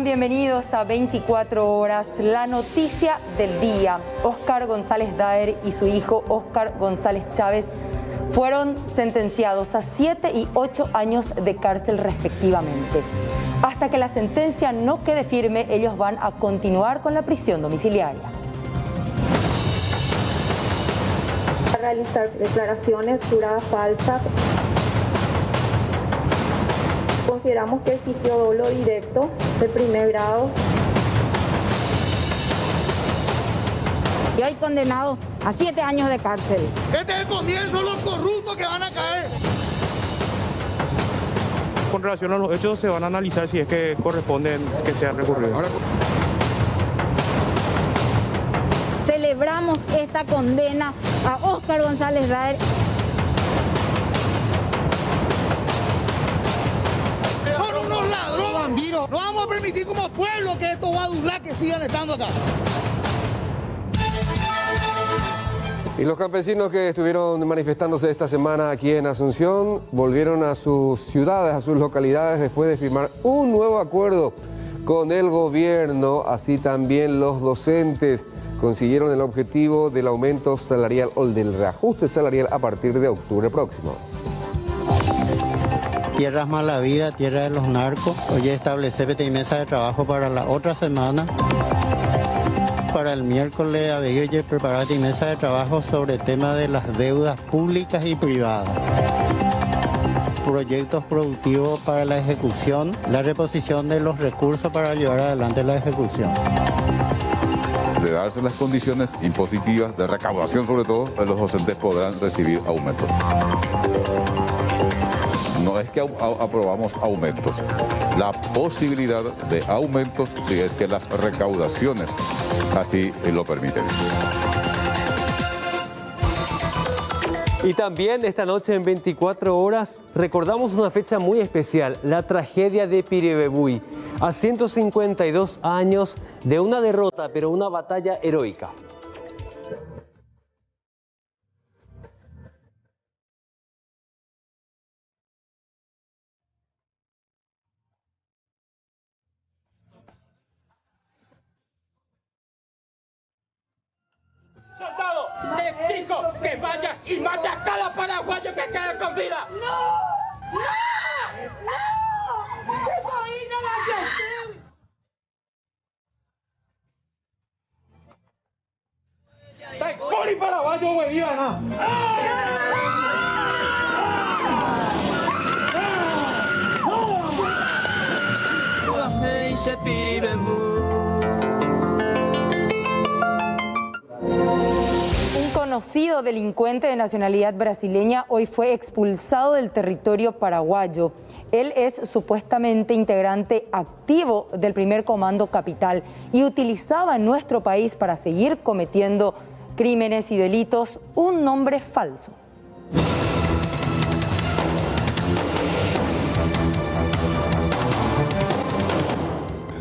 están? Bienvenidos a 24 horas. La noticia del día. Óscar González Daer y su hijo Óscar González Chávez fueron sentenciados a 7 y 8 años de cárcel respectivamente. Hasta que la sentencia no quede firme, ellos van a continuar con la prisión domiciliaria. A realizar declaraciones juradas falsas. Consideramos que existió dolo directo de primer grado. Y hay condenado a 7 años de cárcel. Este es el comienzo de los corruptos que van a caer. Con relación a los hechos se van a analizar si es que corresponden que sean recurridos. Celebramos esta condena a Óscar González Daer. Son unos ladrones, bandidos. No vamos a permitir como pueblo que estos badulas que sigan estando acá. Y los campesinos que estuvieron manifestándose esta semana aquí en Asunción volvieron a sus ciudades, a sus localidades después de firmar un nuevo acuerdo con el gobierno. Así también los docentes consiguieron el objetivo del aumento salarial o del reajuste salarial a partir de octubre próximo. Tierras Malavida, tierra de los narcos. Hoy establecer mesa de trabajo para la otra semana. Para el miércoles había preparado mesa de trabajo sobre el tema de las deudas públicas y privadas. Proyectos productivos para la ejecución, la reposición de los recursos para llevar adelante la ejecución. De darse las condiciones impositivas de recaudación, sobre todo, los docentes podrán recibir aumentos. No es que aprobamos aumentos, la posibilidad de aumentos si es que las recaudaciones así lo permiten. Y también esta noche en 24 horas recordamos una fecha muy especial, la tragedia de Piribebuy, a 152 años de una derrota, pero una batalla heroica. ¡Soldado! ¡Les digo que vaya y mate a cada paraguayo que quede con vida! ¡No! ¡No! ¡No! ¡Que vaina la gente! ¡Pori paraguayo, güey! ¡No! Conocido delincuente de nacionalidad brasileña hoy fue expulsado del territorio paraguayo. Él es supuestamente integrante activo del primer comando capital y utilizaba en nuestro país para seguir cometiendo crímenes y delitos un nombre falso.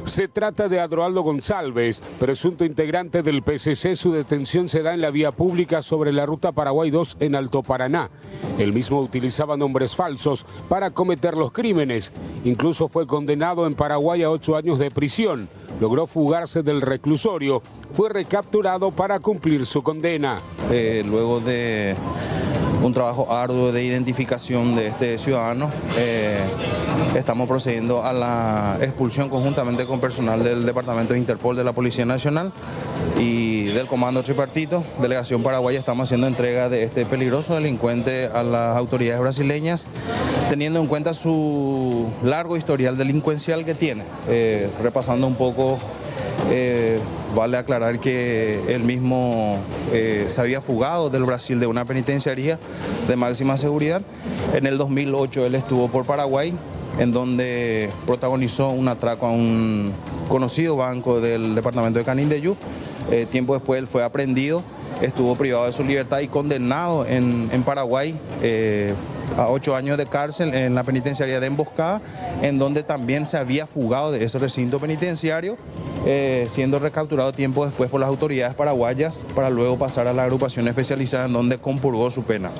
Se trata de Adroaldo González, presunto integrante del PCC. Su detención se da en la vía pública sobre la ruta Paraguay 2 en Alto Paraná. Él mismo utilizaba nombres falsos para cometer los crímenes. Incluso fue condenado en Paraguay a 8 años de prisión. Logró fugarse del reclusorio. Fue recapturado para cumplir su condena. Luego de un trabajo arduo de identificación de este ciudadano, estamos procediendo a la expulsión conjuntamente con personal del Departamento de Interpol de la Policía Nacional y del Comando Tripartito, Delegación Paraguaya. Estamos haciendo entrega de este peligroso delincuente a las autoridades brasileñas, teniendo en cuenta su largo historial delincuencial que tiene. Repasando un poco, vale aclarar que él mismo se había fugado del Brasil de una penitenciaría de máxima seguridad. En el 2008 él estuvo por Paraguay, en donde protagonizó un atraco a un conocido banco del departamento de Canindeyú. Tiempo después él fue aprehendido, estuvo privado de su libertad y condenado en Paraguay a 8 años de cárcel en la penitenciaría de Emboscada, en donde también se había fugado de ese recinto penitenciario, siendo recapturado tiempo después por las autoridades paraguayas para luego pasar a la agrupación especializada en donde compurgó su pena.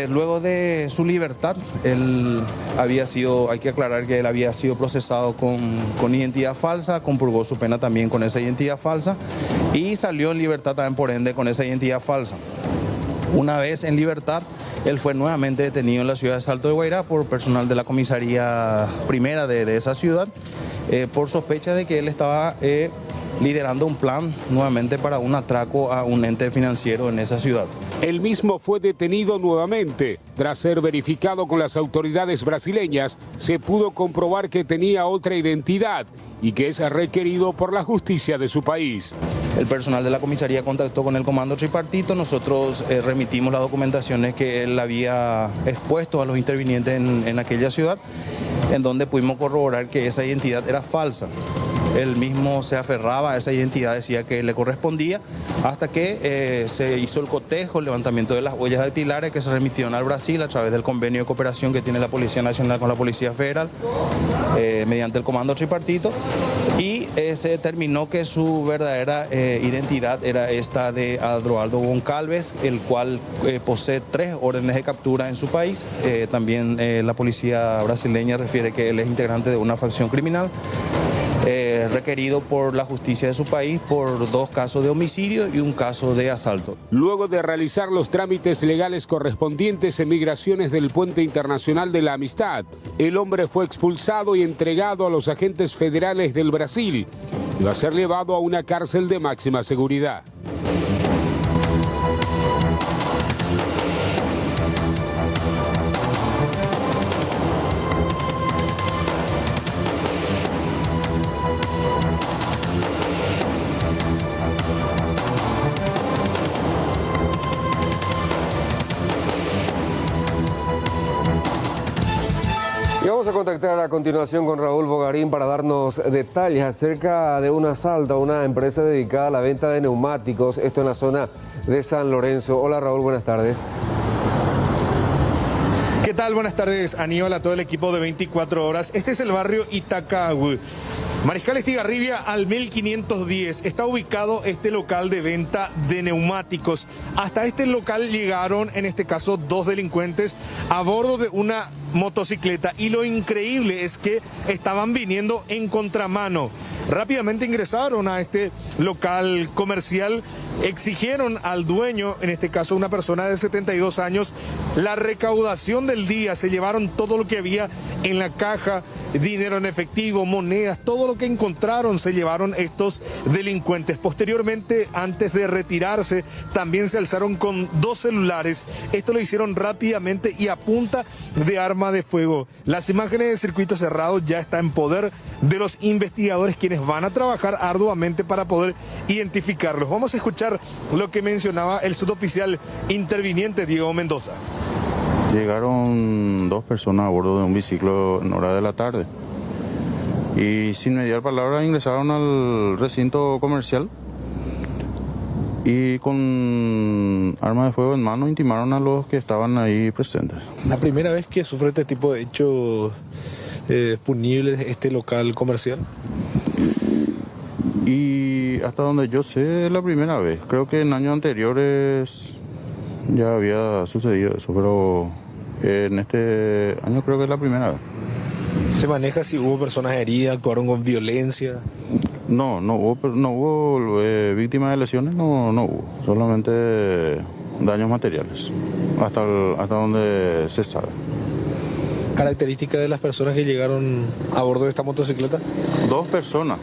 Luego de su libertad, hay que aclarar que él había sido procesado con identidad falsa, compurgó su pena también con esa identidad falsa y salió en libertad también por ende con esa identidad falsa. Una vez en libertad, él fue nuevamente detenido en la ciudad de Salto de Guairá por personal de la comisaría primera de esa ciudad por sospecha de que él estaba liderando un plan nuevamente para un atraco a un ente financiero en esa ciudad. El mismo fue detenido nuevamente. Tras ser verificado con las autoridades brasileñas, se pudo comprobar que tenía otra identidad y que es requerido por la justicia de su país. El personal de la comisaría contactó con el comando tripartito, nosotros remitimos las documentaciones que él había expuesto a los intervinientes en aquella ciudad, en donde pudimos corroborar que esa identidad era falsa. Él mismo se aferraba a esa identidad, decía que le correspondía, hasta que se hizo el cotejo, el levantamiento de las huellas dactilares que se remitieron al Brasil a través del convenio de cooperación que tiene la Policía Nacional con la Policía Federal, mediante el comando tripartito, y se determinó que su verdadera identidad era esta de Adroaldo Goncalves, el cual posee 3 órdenes de captura en su país. También la policía brasileña refiere que él es integrante de una facción criminal, requerido por la justicia de su país por 2 casos de homicidio y 1 caso de asalto. Luego de realizar los trámites legales correspondientes en migraciones del Puente Internacional de la Amistad, el hombre fue expulsado y entregado a los agentes federales del Brasil y va a ser llevado a una cárcel de máxima seguridad. Y vamos a contactar a continuación con Raúl Bogarín para darnos detalles acerca de un asalto a una empresa dedicada a la venta de neumáticos, esto en la zona de San Lorenzo. Hola Raúl, buenas tardes. ¿Qué tal? Buenas tardes, Aníbal, a todo el equipo de 24 horas. Este es el barrio Itacahue. Mariscal Estigarribia al 1510 está ubicado este local de venta de neumáticos. Hasta este local llegaron, en este caso, 2 delincuentes a bordo de una motocicleta y lo increíble es que estaban viniendo en contramano. Rápidamente ingresaron a este local comercial, exigieron al dueño, en este caso una persona de 72 años, la recaudación del día. Se llevaron todo lo que había en la caja, dinero en efectivo, monedas, todo lo que encontraron se llevaron estos delincuentes. Posteriormente, antes de retirarse, también se alzaron con 2 celulares. Esto lo hicieron rápidamente y a punta de arma de fuego. Las imágenes de circuito cerrado ya están en poder de los investigadores, quienes van a trabajar arduamente para poder identificarlos. Vamos a escuchar lo que mencionaba el suboficial interviniente Diego Mendoza. Llegaron 2 personas a bordo de un biciclo en hora de la tarde y sin mediar palabra ingresaron al recinto comercial y con arma de fuego en mano intimaron a los que estaban ahí presentes. ¿La primera vez que sufre este tipo de hechos punibles este local comercial? Y hasta donde yo sé es la primera vez. Creo que en años anteriores ya había sucedido eso, pero en este año creo que es la primera vez. ¿Se maneja si hubo personas heridas, actuaron con violencia? No hubo víctimas de lesiones, no hubo, solamente daños materiales, hasta donde se sabe. ¿Característica de las personas que llegaron a bordo de esta motocicleta? 2 personas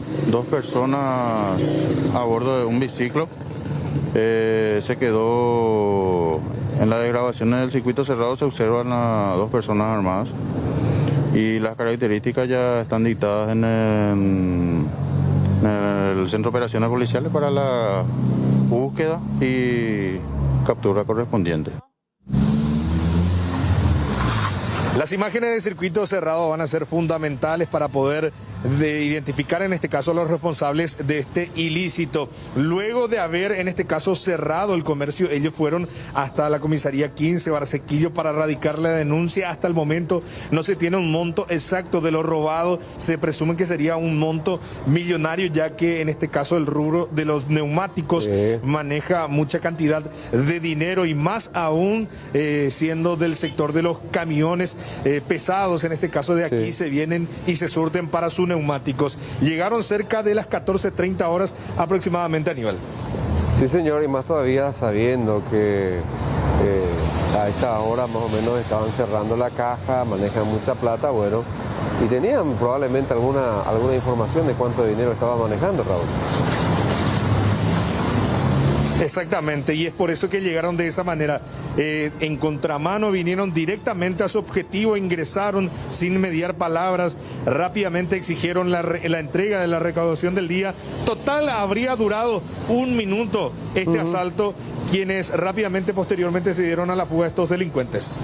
a bordo de un biciclo. Se quedó en las grabaciones del circuito cerrado, se observan a 2 personas armadas y las características ya están dictadas en el Centro de Operaciones Policiales para la búsqueda y captura correspondiente. Las imágenes de circuito cerrado van a ser fundamentales para poder de identificar en este caso a los responsables de este ilícito. Luego de haber en este caso cerrado el comercio, ellos fueron hasta la comisaría 15 Barsequillo para radicar la denuncia. Hasta el momento no se tiene un monto exacto de lo robado, se presume que sería un monto millonario, ya que en este caso el rubro de los neumáticos maneja mucha cantidad de dinero, y más aún siendo del sector de los camiones pesados, en este caso de aquí se vienen y se surten para sus neumáticos. Llegaron cerca de las 14:30 horas aproximadamente, Aníbal. Sí, señor, y más todavía sabiendo que a esta hora más o menos estaban cerrando la caja, manejan mucha plata, bueno, y tenían probablemente alguna información de cuánto dinero estaba manejando, Raúl. Exactamente, y es por eso que llegaron de esa manera. En contramano vinieron directamente a su objetivo, ingresaron sin mediar palabras, rápidamente exigieron la entrega de la recaudación del día. Total, habría durado 1 minuto este asalto, quienes rápidamente posteriormente se dieron a la fuga de estos delincuentes.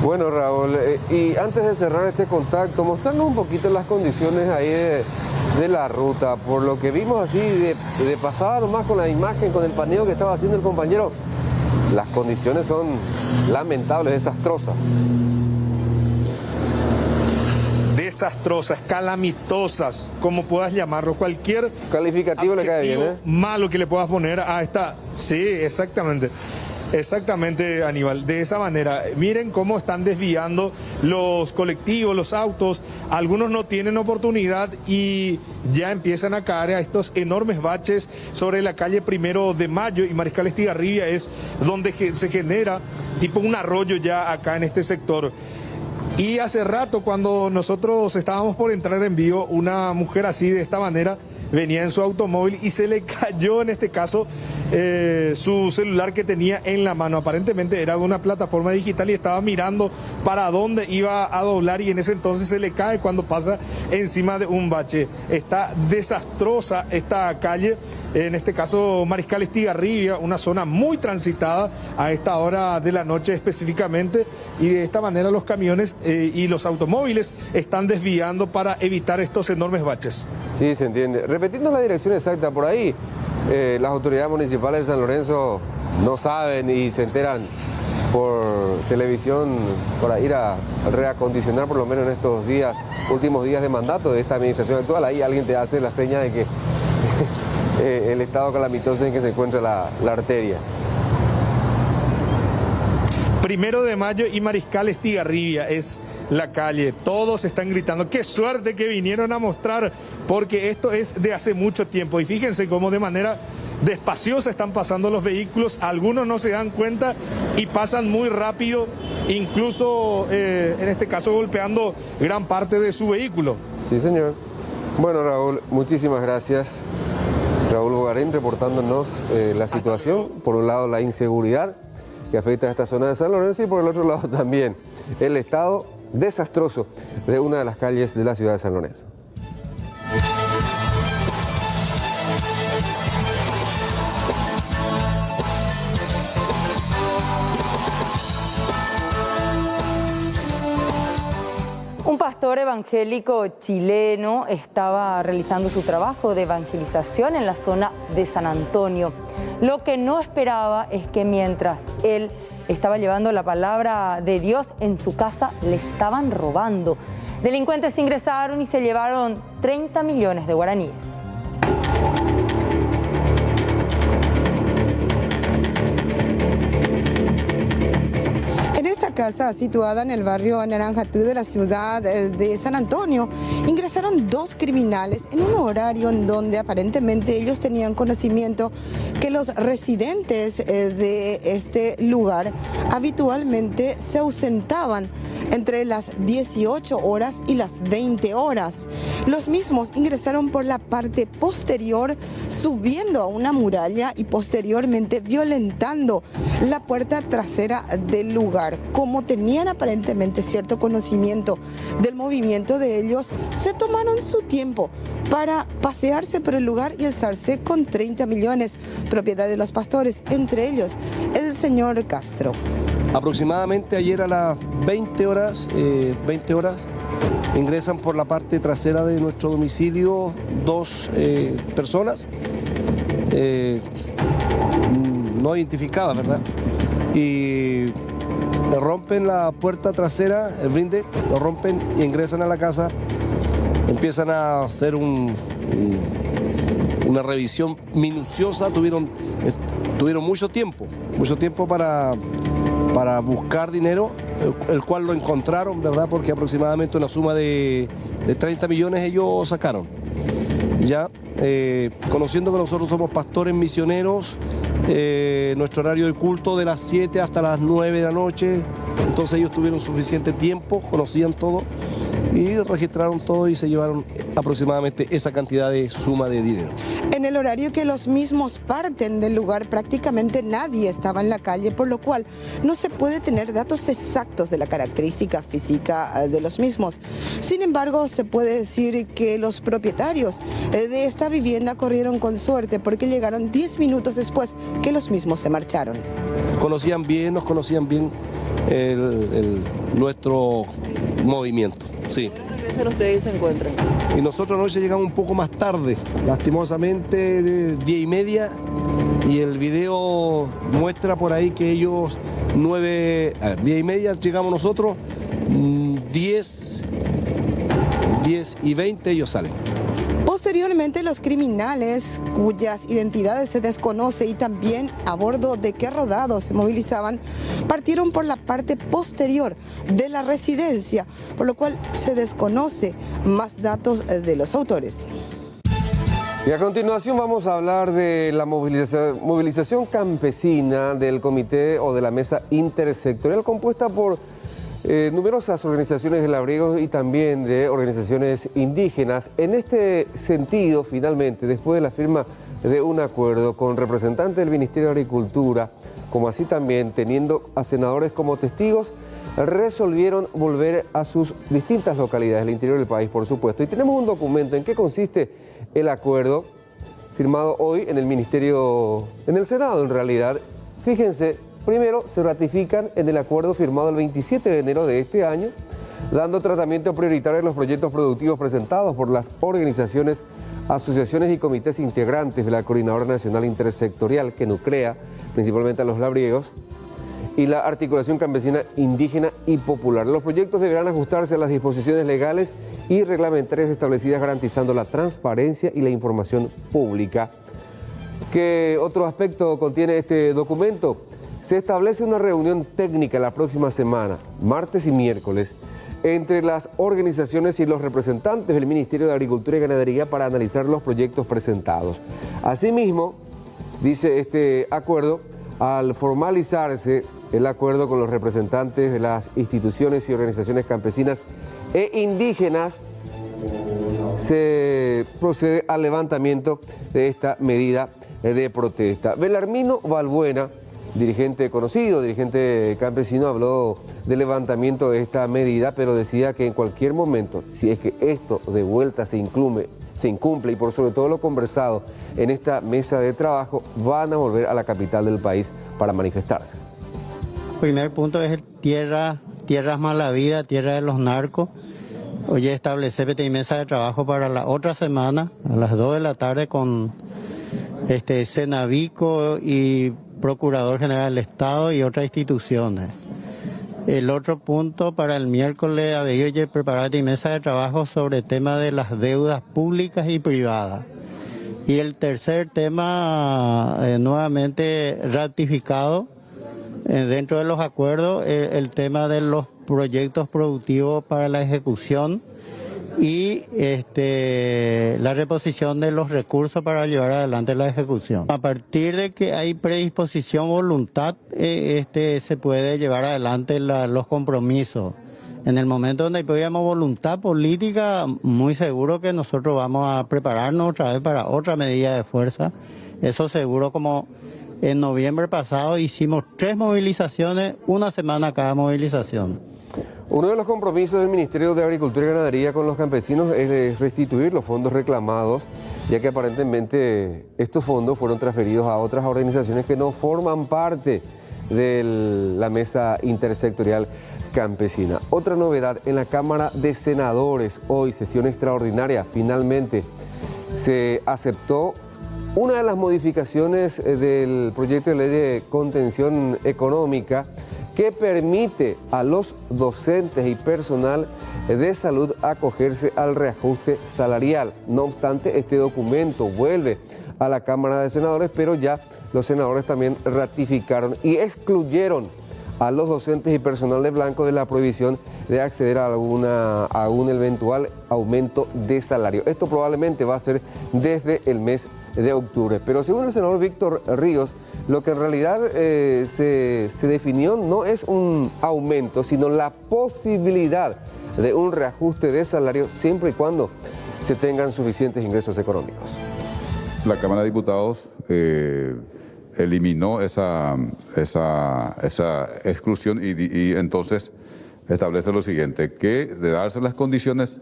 Bueno, Raúl, y antes de cerrar este contacto, mostrarnos un poquito las condiciones ahí de la ruta. Por lo que vimos así de pasada nomás con la imagen, con el paneo que estaba haciendo el compañero, las condiciones son lamentables, desastrosas. Desastrosas, calamitosas, como puedas llamarlo, cualquier calificativo le cae bien, malo que le puedas poner a esta. Sí, exactamente. Exactamente, Aníbal, de esa manera. Miren cómo están desviando los colectivos, los autos. Algunos no tienen oportunidad y ya empiezan a caer a estos enormes baches sobre la calle 1 de Mayo y Mariscal Estigarribia, es donde se genera tipo un arroyo ya acá en este sector. Y hace rato, cuando nosotros estábamos por entrar en vivo, una mujer así de esta manera venía en su automóvil y se le cayó en este caso su celular que tenía en la mano. Aparentemente era de una plataforma digital y estaba mirando para dónde iba a doblar, y en ese entonces se le cae cuando pasa encima de un bache. Está desastrosa esta calle, en este caso Mariscal Estigarribia, una zona muy transitada a esta hora de la noche específicamente, y de esta manera los camiones y los automóviles están desviando para evitar estos enormes baches. Sí, se entiende. Repitiendo la dirección exacta, por ahí las autoridades municipales de San Lorenzo no saben y se enteran por televisión para ir a reacondicionar, por lo menos en estos últimos días de mandato de esta administración actual. Ahí alguien te hace la seña de que el estado calamitoso en que se encuentra la arteria. 1 de Mayo y Mariscal Estigarribia es la calle. Todos están gritando, qué suerte que vinieron a mostrar, porque esto es de hace mucho tiempo. Y fíjense cómo de manera despaciosa están pasando los vehículos, algunos no se dan cuenta y pasan muy rápido, incluso en este caso golpeando gran parte de su vehículo. Sí, señor. Bueno, Raúl, muchísimas gracias. Raúl Bogarín reportándonos la situación. Por un lado, la inseguridad que afecta a esta zona de San Lorenzo, y por el otro lado también el estado desastroso de una de las calles de la ciudad de San Lorenzo. Un pastor evangélico chileno estaba realizando su trabajo de evangelización en la zona de San Antonio. Lo que no esperaba es que mientras él estaba llevando la palabra de Dios en su casa, le estaban robando. Delincuentes ingresaron y se llevaron 30 millones de guaraníes. Casa situada en el barrio Naranjatú de la ciudad de San Antonio, ingresaron 2 criminales en un horario en donde aparentemente ellos tenían conocimiento que los residentes de este lugar habitualmente se ausentaban entre las 18 horas y las 20 horas. Los mismos ingresaron por la parte posterior, subiendo a una muralla y posteriormente violentando la puerta trasera del lugar. Como tenían aparentemente cierto conocimiento del movimiento de ellos, se tomaron su tiempo para pasearse por el lugar y alzarse con 30 millones, propiedad de los pastores, entre ellos el señor Castro. Aproximadamente ayer a las 20 horas Ingresan por la parte trasera de nuestro domicilio 2 personas no identificadas, ¿verdad? Y le rompen la puerta trasera, el blinde, lo rompen y ingresan a la casa, empiezan a hacer una revisión minuciosa, tuvieron mucho tiempo para buscar dinero, el cual lo encontraron, ¿verdad? Porque aproximadamente una suma de 30 millones ellos sacaron. Ya, conociendo que nosotros somos pastores misioneros, nuestro horario de culto de las 7 hasta las 9 de la noche, entonces ellos tuvieron suficiente tiempo, conocían todo y registraron todo y se llevaron aproximadamente esa cantidad de suma de dinero. En el horario que los mismos parten del lugar, prácticamente nadie estaba en la calle, por lo cual no se puede tener datos exactos de la característica física de los mismos. Sin embargo, se puede decir que los propietarios de esta vivienda corrieron con suerte porque llegaron 10 minutos después que los mismos se marcharon. Nos conocían bien nuestro movimiento, sí. ¿Regresan ustedes y se encuentran? Y nosotros anoche llegamos un poco más tarde, lastimosamente 10:30, y el video muestra por ahí que ellos 10:30 llegamos nosotros, 10:20 ellos salen. Posteriormente, los criminales, cuyas identidades se desconoce y también a bordo de qué rodado se movilizaban, partieron por la parte posterior de la residencia, por lo cual se desconoce más datos de los autores. Y a continuación vamos a hablar de la movilización campesina del comité o de la mesa intersectorial compuesta por numerosas organizaciones de labriegos y también de organizaciones indígenas. En este sentido, finalmente, después de la firma de un acuerdo con representantes del Ministerio de Agricultura, como así también teniendo a senadores como testigos, resolvieron volver a sus distintas localidades del interior del país, por supuesto. Y tenemos un documento en qué consiste el acuerdo firmado hoy en el Ministerio, en el Senado en realidad. Fíjense, primero se ratifican en el acuerdo firmado el 27 de enero de este año, dando tratamiento prioritario a los proyectos productivos presentados por las organizaciones, asociaciones y comités integrantes de la Coordinadora Nacional Intersectorial que nuclea principalmente a los labriegos y la articulación campesina indígena y popular. Los proyectos deberán ajustarse a las disposiciones legales y reglamentarias establecidas, garantizando la transparencia y la información pública. ¿Qué otro aspecto contiene este documento? Se establece una reunión técnica la próxima semana, martes y miércoles, entre las organizaciones y los representantes del Ministerio de Agricultura y Ganadería para analizar los proyectos presentados. Asimismo, dice este acuerdo, al formalizarse el acuerdo con los representantes de las instituciones y organizaciones campesinas e indígenas, se procede al levantamiento de esta medida de protesta. Belarmino Balbuena, dirigente conocido, dirigente campesino, habló del levantamiento de esta medida, pero decía que en cualquier momento, si es que esto de vuelta se incumple y por sobre todo lo conversado en esta mesa de trabajo, van a volver a la capital del país para manifestarse. El primer punto es tierras mala vida, tierra de los narcos. Hoy establece mesa de trabajo para la otra semana, a las 2 de la tarde, con Senavico y Procurador General del Estado y otras instituciones. El otro punto para el miércoles había preparado mesa de trabajo sobre el tema de las deudas públicas y privadas. Y el tercer tema, nuevamente ratificado dentro de los acuerdos, el tema de los proyectos productivos para la ejecución y la reposición de los recursos para llevar adelante la ejecución. A partir de que hay predisposición, voluntad, se puede llevar adelante los compromisos. En el momento donde tuviéramos voluntad política, muy seguro que nosotros vamos a prepararnos otra vez para otra medida de fuerza. Eso seguro, como en noviembre pasado hicimos 3 movilizaciones, una semana cada movilización. Uno de los compromisos del Ministerio de Agricultura y Ganadería con los campesinos es restituir los fondos reclamados, ya que aparentemente estos fondos fueron transferidos a otras organizaciones que no forman parte de la mesa intersectorial. campesina. Otra novedad en la Cámara de Senadores, hoy sesión extraordinaria, finalmente se aceptó una de las modificaciones del proyecto de ley de contención económica que permite a los docentes y personal de salud acogerse al reajuste salarial. No obstante, este documento vuelve a la Cámara de Senadores, pero ya los senadores también ratificaron y excluyeron a los docentes y personal de blanco de la prohibición de acceder a un eventual aumento de salario. Esto probablemente va a ser desde el mes de octubre. Pero según el senador Víctor Ríos, lo que en realidad se definió no es un aumento, sino la posibilidad de un reajuste de salario siempre y cuando se tengan suficientes ingresos económicos. La Cámara de Diputados eliminó esa exclusión y entonces establece lo siguiente, que de darse las condiciones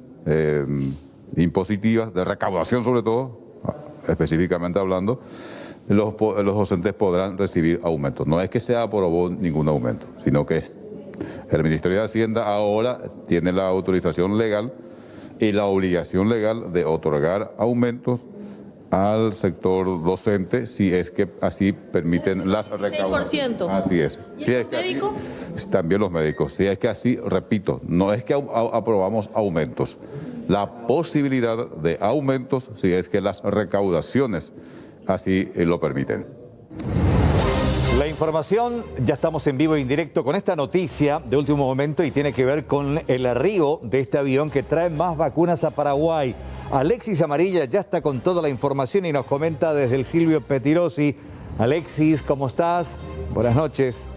impositivas, de recaudación sobre todo, específicamente hablando, los docentes podrán recibir aumentos. No es que se aprobó ningún aumento, sino que el Ministerio de Hacienda ahora tiene la autorización legal y la obligación legal de otorgar aumentos al sector docente si es que así permiten las recaudaciones. Así es. ¿Y si los es que médicos? También los médicos. Si es que así, repito, no es que aprobamos aumentos. La posibilidad de aumentos si es que las recaudaciones así lo permiten. La información, ya estamos en vivo e indirecto con esta noticia de último momento y tiene que ver con el arribo de este avión que trae más vacunas a Paraguay. Alexis Amarilla ya está con toda la información y nos comenta desde el Silvio Petirosi. Alexis, ¿cómo estás? Buenas noches.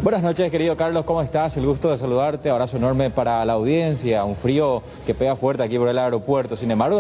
Buenas noches, querido Carlos, ¿cómo estás? El gusto de saludarte, abrazo enorme para la audiencia, un frío que pega fuerte aquí por el aeropuerto. Sin embargo,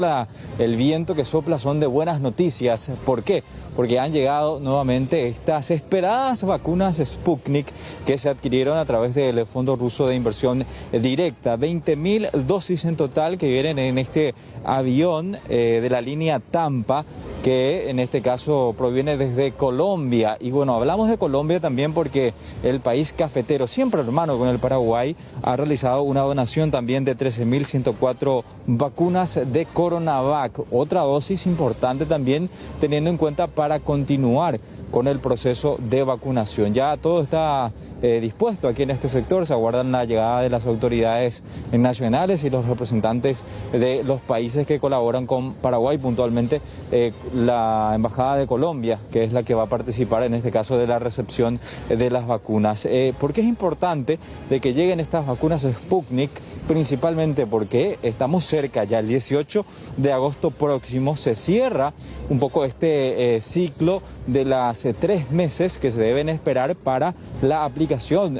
el viento que sopla son de buenas noticias. ¿Por qué? Porque han llegado nuevamente estas esperadas vacunas Sputnik que se adquirieron a través del Fondo Ruso de Inversión Directa. 20.000 dosis en total que vienen en este avión de la línea Tampa, que en este caso proviene desde Colombia. Y bueno, hablamos de Colombia también porque el país cafetero, siempre hermano con el Paraguay, ha realizado una donación también de 13.104 vacunas de Coronavac. Otra dosis importante también teniendo en cuenta para continuar con el proceso de vacunación. Ya todo está dispuesto aquí en este sector, se aguardan la llegada de las autoridades nacionales y los representantes de los países que colaboran con Paraguay, puntualmente la Embajada de Colombia, que es la que va a participar en este caso de la recepción de las vacunas. ¿Por qué es importante de que lleguen estas vacunas Sputnik? Principalmente porque estamos cerca, ya el 18 de agosto próximo se cierra un poco este ciclo de las 3 meses que se deben esperar para la aplicación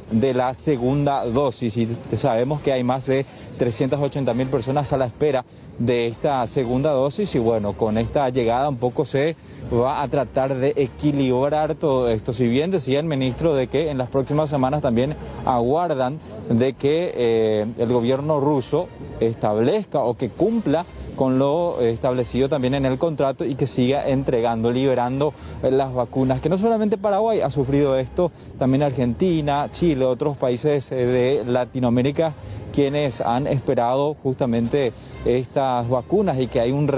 de la segunda dosis. Y sabemos que hay más de 380.000 personas a la espera de esta segunda dosis y bueno, con esta llegada un poco se va a tratar de equilibrar todo esto. Si bien decía el ministro de que en las próximas semanas también aguardan de que el gobierno ruso establezca o que cumpla con lo establecido también en el contrato y que siga entregando, liberando las vacunas, que no solamente Paraguay ha sufrido esto, también Argentina, Chile, otros países de Latinoamérica, quienes han esperado justamente estas vacunas y que hay un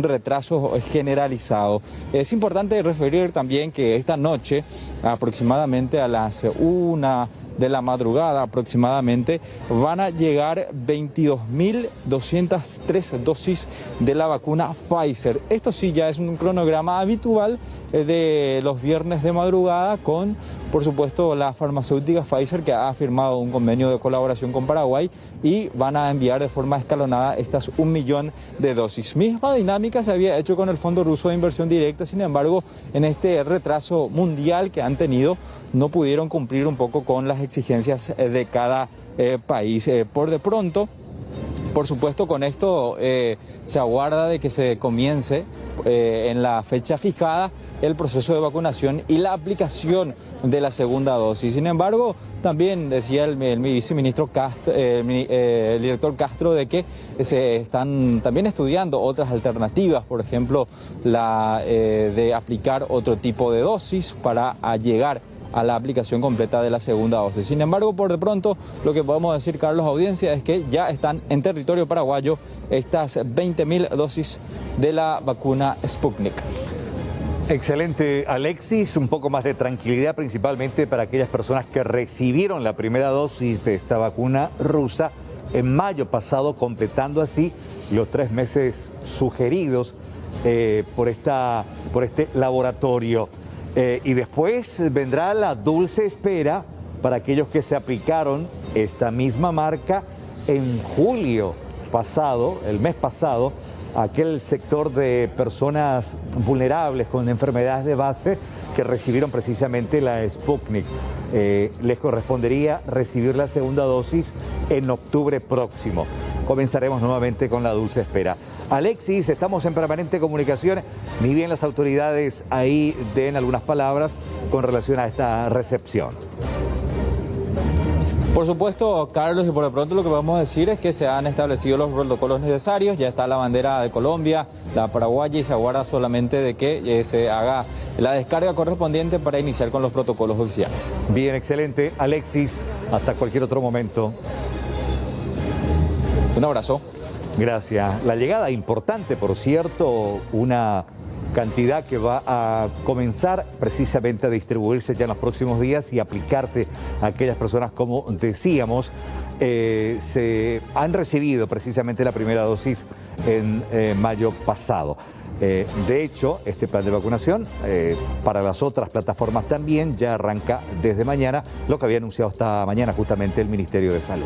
retraso generalizado. Es importante referir también que esta noche, aproximadamente a las 1 de la madrugada aproximadamente, van a llegar 22.203 dosis de la vacuna Pfizer. Esto sí ya es un cronograma habitual de los viernes de madrugada con, por supuesto, la farmacéutica Pfizer, que ha firmado un convenio de colaboración con Paraguay y van a enviar de forma escalonada estas 1 millón de dosis. Misma dinámica se había hecho con el Fondo Ruso de Inversión Directa, sin embargo, en este retraso mundial que han tenido, no pudieron cumplir un poco con las exigencias de cada país. Por de pronto, por supuesto, con esto se aguarda de que se comience en la fecha fijada el proceso de vacunación y la aplicación de la segunda dosis. Sin embargo, también decía el viceministro Castro, el director Castro, de que se están también estudiando otras alternativas, por ejemplo, la de aplicar otro tipo de dosis para llegar a la aplicación completa de la segunda dosis. Sin embargo, por de pronto, lo que podemos decir, Carlos, audiencia, es que ya están en territorio paraguayo estas 20.000 dosis de la vacuna Sputnik. Excelente, Alexis. Un poco más de tranquilidad, principalmente para aquellas personas que recibieron la primera dosis de esta vacuna rusa en mayo pasado, completando así los 3 meses sugeridos por este laboratorio. Y después vendrá la dulce espera para aquellos que se aplicaron esta misma marca en julio pasado, el mes pasado, aquel sector de personas vulnerables con enfermedades de base que recibieron precisamente la Sputnik. Les correspondería recibir la segunda dosis en octubre próximo. Comenzaremos nuevamente con la dulce espera. Alexis, estamos en permanente comunicación, ni bien las autoridades ahí den algunas palabras con relación a esta recepción. Por supuesto, Carlos, y por de pronto lo que vamos a decir es que se han establecido los protocolos necesarios, ya está la bandera de Colombia, la paraguaya, y se aguarda solamente de que se haga la descarga correspondiente para iniciar con los protocolos oficiales. Bien, excelente. Alexis, hasta cualquier otro momento. Un abrazo. Gracias. La llegada importante, por cierto, una cantidad que va a comenzar precisamente a distribuirse ya en los próximos días y aplicarse a aquellas personas, como decíamos, se han recibido precisamente la primera dosis en mayo pasado. De hecho, este plan de vacunación para las otras plataformas también ya arranca desde mañana, lo que había anunciado esta mañana justamente el Ministerio de Salud.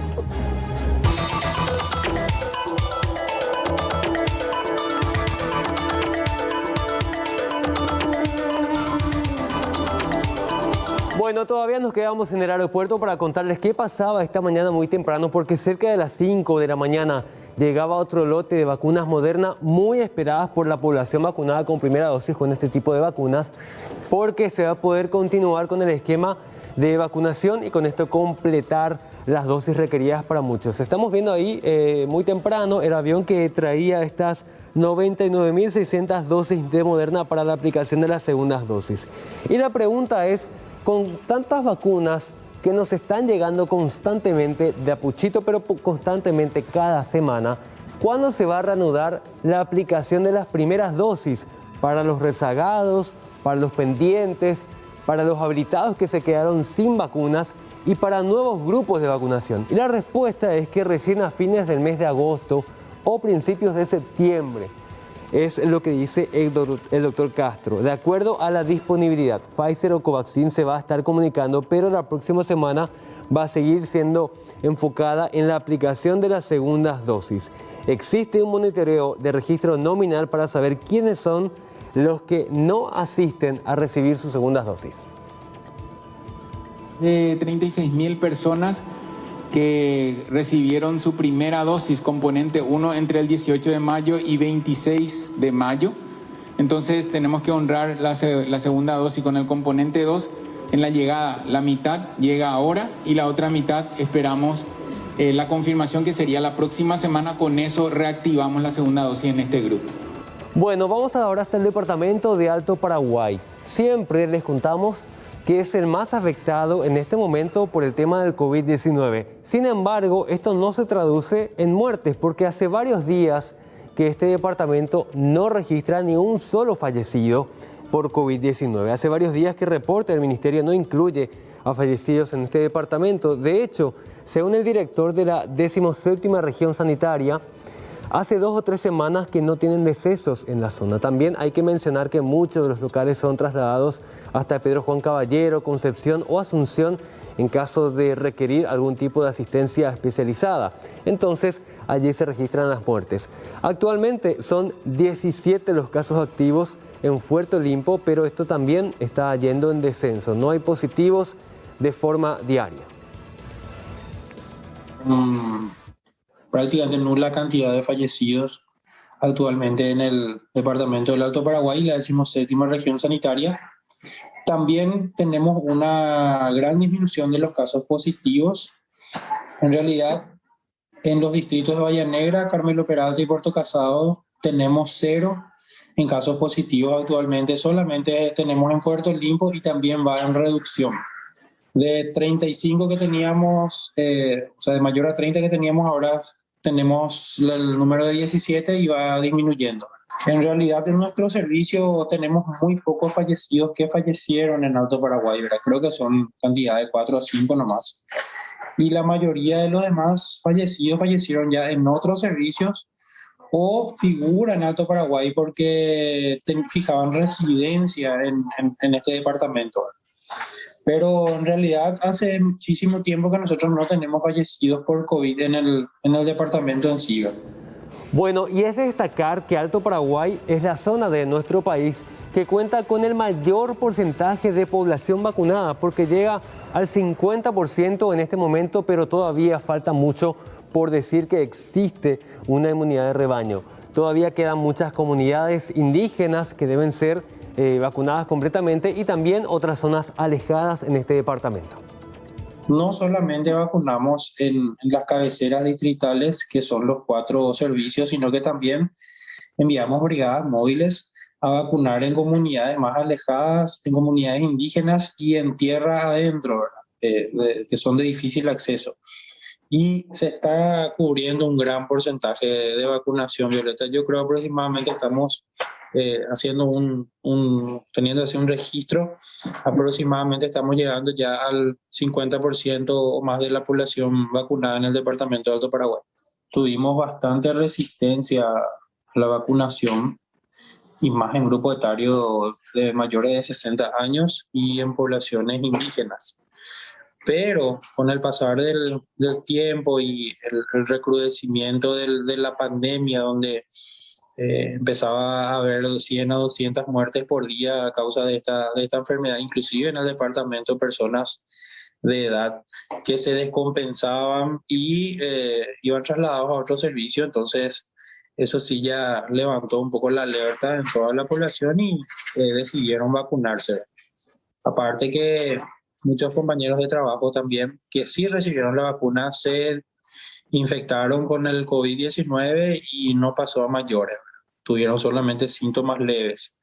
Bueno, todavía nos quedamos en el aeropuerto para contarles qué pasaba esta mañana muy temprano, porque cerca de las 5 de la mañana llegaba otro lote de vacunas Moderna muy esperadas por la población vacunada con primera dosis con este tipo de vacunas, porque se va a poder continuar con el esquema de vacunación y con esto completar las dosis requeridas para muchos. Estamos viendo ahí muy temprano el avión que traía estas 99.600 dosis de Moderna para la aplicación de las segundas dosis. Y la pregunta es, con tantas vacunas que nos están llegando constantemente, de a puchito, pero constantemente cada semana, ¿cuándo se va a reanudar la aplicación de las primeras dosis para los rezagados, para los pendientes, para los habilitados que se quedaron sin vacunas y para nuevos grupos de vacunación? Y la respuesta es que recién a fines del mes de agosto o principios de septiembre. Es lo que dice el doctor Castro. De acuerdo a la disponibilidad, Pfizer o Covaxin se va a estar comunicando, pero la próxima semana va a seguir siendo enfocada en la aplicación de las segundas dosis. Existe un monitoreo de registro nominal para saber quiénes son los que no asisten a recibir sus segundas dosis. De 36.000 personas que recibieron su primera dosis, componente 1, entre el 18 de mayo y 26 de mayo. Entonces tenemos que honrar la segunda dosis con el componente 2. En la llegada, la mitad llega ahora y la otra mitad esperamos la confirmación, que sería la próxima semana. Con eso reactivamos la segunda dosis en este grupo. Bueno, vamos ahora hasta el departamento de Alto Paraguay. Siempre les contamos que es el más afectado en este momento por el tema del COVID-19. Sin embargo, esto no se traduce en muertes, porque hace varios días que este departamento no registra ni un solo fallecido por COVID-19. Hace varios días que el reporte del Ministerio no incluye a fallecidos en este departamento. De hecho, según el director de la 17ª región sanitaria, hace 2 o 3 semanas que no tienen decesos en la zona. También hay que mencionar que muchos de los locales son trasladados hasta Pedro Juan Caballero, Concepción o Asunción en caso de requerir algún tipo de asistencia especializada. Entonces, allí se registran las muertes. Actualmente son 17 los casos activos en Puerto Limpo, pero esto también está yendo en descenso. No hay positivos de forma diaria. Prácticamente nula cantidad de fallecidos actualmente en el departamento del Alto Paraguay, la 17ª región sanitaria. También tenemos una gran disminución de los casos positivos. En realidad, en los distritos de Bahía Negra, Carmelo Peralta y Puerto Casado tenemos 0. en casos positivos actualmente solamente tenemos en Puerto Limpo y también va en reducción. De 35 que teníamos, o sea, de mayor a 30 que teníamos, ahora tenemos el número de 17 y va disminuyendo. En realidad, en nuestro servicio tenemos muy pocos fallecidos que fallecieron en Alto Paraguay, ¿verdad? Creo que son cantidad de 4 a 5 nomás. Y la mayoría de los demás fallecidos fallecieron ya en otros servicios o figuran en Alto Paraguay porque fijaban residencia en este departamento. Pero en realidad hace muchísimo tiempo que nosotros no tenemos fallecidos por COVID en el departamento en sí. Bueno, y es de destacar que Alto Paraguay es la zona de nuestro país que cuenta con el mayor porcentaje de población vacunada, porque llega al 50% en este momento, pero todavía falta mucho por decir que existe una inmunidad de rebaño. Todavía quedan muchas comunidades indígenas que deben ser vacunadas completamente y también otras zonas alejadas en este departamento. No solamente vacunamos en las cabeceras distritales, que son los 4 servicios, sino que también enviamos brigadas móviles a vacunar en comunidades más alejadas, en comunidades indígenas y en tierra adentro, que son de difícil acceso. Y se está cubriendo un gran porcentaje de vacunación, Violeta. Yo creo aproximadamente estamos teniendo así un registro, aproximadamente estamos llegando ya al 50% o más de la población vacunada en el departamento de Alto Paraguay. Tuvimos bastante resistencia a la vacunación y más en grupo etario de mayores de 60 años y en poblaciones indígenas. Pero con el pasar del tiempo y el recrudecimiento de la pandemia, donde empezaba a haber 100 a 200 muertes por día a causa de esta enfermedad, inclusive en el departamento personas de edad que se descompensaban y iban trasladados a otro servicio. Entonces eso sí ya levantó un poco la alerta en toda la población y decidieron vacunarse. Aparte que muchos compañeros de trabajo también que sí recibieron la vacuna se infectaron con el COVID-19 y no pasó a mayores, tuvieron solamente síntomas leves.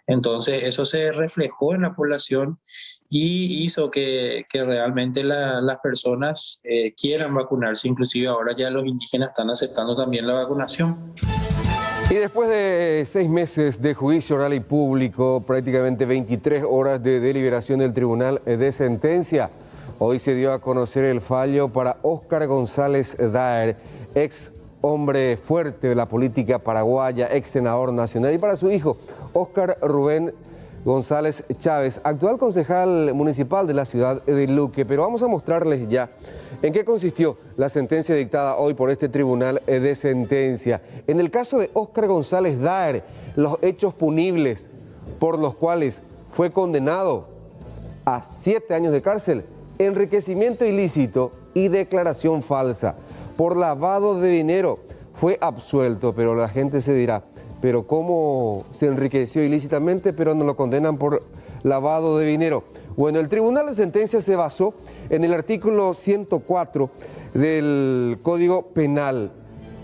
Entonces eso se reflejó en la población y hizo que realmente las personas quieran vacunarse. Inclusive ahora ya los indígenas están aceptando también la vacunación. Y después de 6 meses de juicio oral y público, prácticamente 23 horas de deliberación del Tribunal de Sentencia, hoy se dio a conocer el fallo para Óscar González Daer, ex hombre fuerte de la política paraguaya, ex senador nacional, y para su hijo, Óscar Rubén González Chávez, actual concejal municipal de la ciudad de Luque. Pero vamos a mostrarles ya en qué consistió la sentencia dictada hoy por este Tribunal de Sentencia. En el caso de Óscar González Daer, los hechos punibles por los cuales fue condenado a 7 años de cárcel: enriquecimiento ilícito y declaración falsa. Por lavado de dinero fue absuelto, pero la gente se dirá, pero ¿cómo se enriqueció ilícitamente pero no lo condenan por lavado de dinero? Bueno, el Tribunal de Sentencia se basó en el artículo 104 del Código Penal,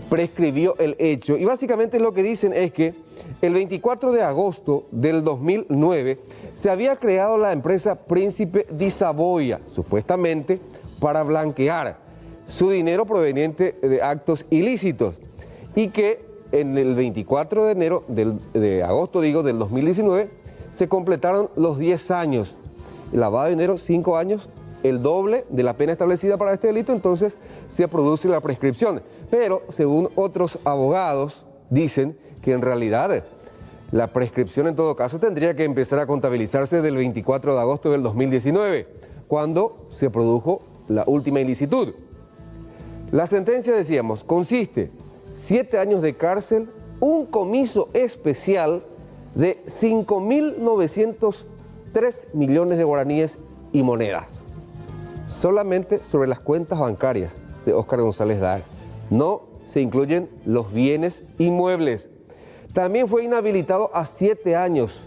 prescribió el hecho, y básicamente lo que dicen es que el 24 de agosto del 2009 se había creado la empresa Príncipe de Saboya, supuestamente para blanquear su dinero proveniente de actos ilícitos, y que en el 24 de agosto del 2019 se completaron los 10 años. El lavado de dinero, 5 años, el doble de la pena establecida para este delito, entonces se produce la prescripción. Pero según otros abogados dicen que en realidad la prescripción en todo caso tendría que empezar a contabilizarse del 24 de agosto del 2019, cuando se produjo la última ilicitud. La sentencia, decíamos, consiste 7 años de cárcel, un comiso especial de 5.903 millones de guaraníes y monedas, solamente sobre las cuentas bancarias de Óscar González Daer. No se incluyen los bienes inmuebles. También fue inhabilitado a 7 años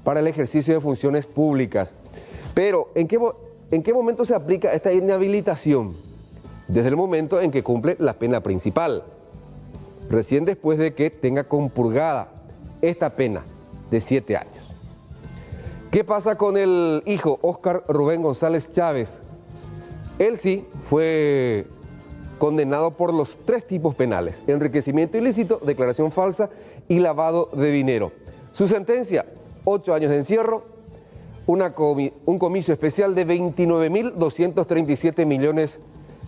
para el ejercicio de funciones públicas. Pero, ¿en qué momento se aplica esta inhabilitación? Desde el momento en que cumple la pena principal, recién después de que tenga compurgada esta pena de 7 años. ¿Qué pasa con el hijo Óscar Rubén González Chávez? Él sí fue condenado por los 3 tipos penales: enriquecimiento ilícito, declaración falsa y lavado de dinero. Su sentencia: 8 años de encierro, un comicio especial de 29.237 millones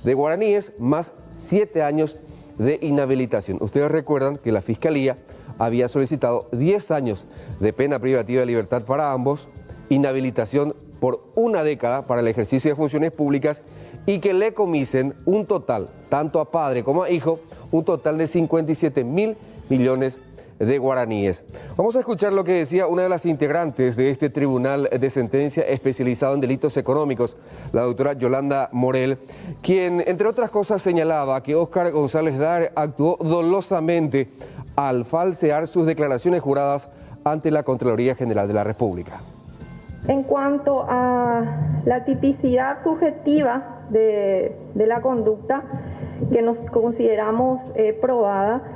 de guaraníes, más 7 años de inhabilitación. Ustedes recuerdan que la Fiscalía había solicitado 10 años de pena privativa de libertad para ambos, inhabilitación por 1 década para el ejercicio de funciones públicas y que le comisen un total, tanto a padre como a hijo, un total de 57.000 millones de guaraníes. Vamos a escuchar lo que decía una de las integrantes de este tribunal de sentencia especializado en delitos económicos, la doctora Yolanda Morel, quien, entre otras cosas, señalaba que Óscar González Daer actuó dolosamente al falsear sus declaraciones juradas ante la Contraloría General de la República. En cuanto a la tipicidad subjetiva de la conducta que nos consideramos probada,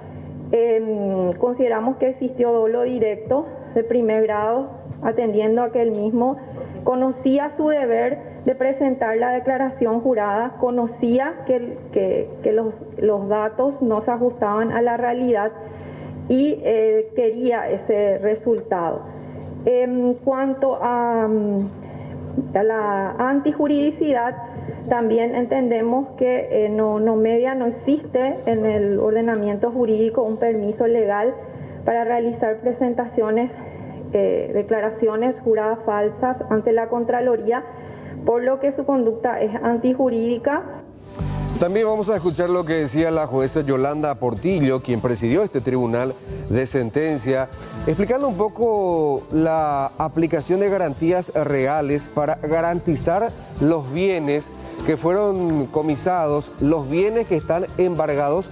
consideramos que existió dolo directo de primer grado, atendiendo a que él mismo conocía su deber de presentar la declaración jurada, conocía que los datos no se ajustaban a la realidad y quería ese resultado. En cuanto a la antijuridicidad, también entendemos que no existe en el ordenamiento jurídico un permiso legal para realizar presentaciones, declaraciones juradas falsas ante la Contraloría, por lo que su conducta es antijurídica. También vamos a escuchar lo que decía la jueza Yolanda Portillo, quien presidió este tribunal de sentencia, explicando un poco la aplicación de garantías reales para garantizar los bienes que fueron comisados, los bienes que están embargados,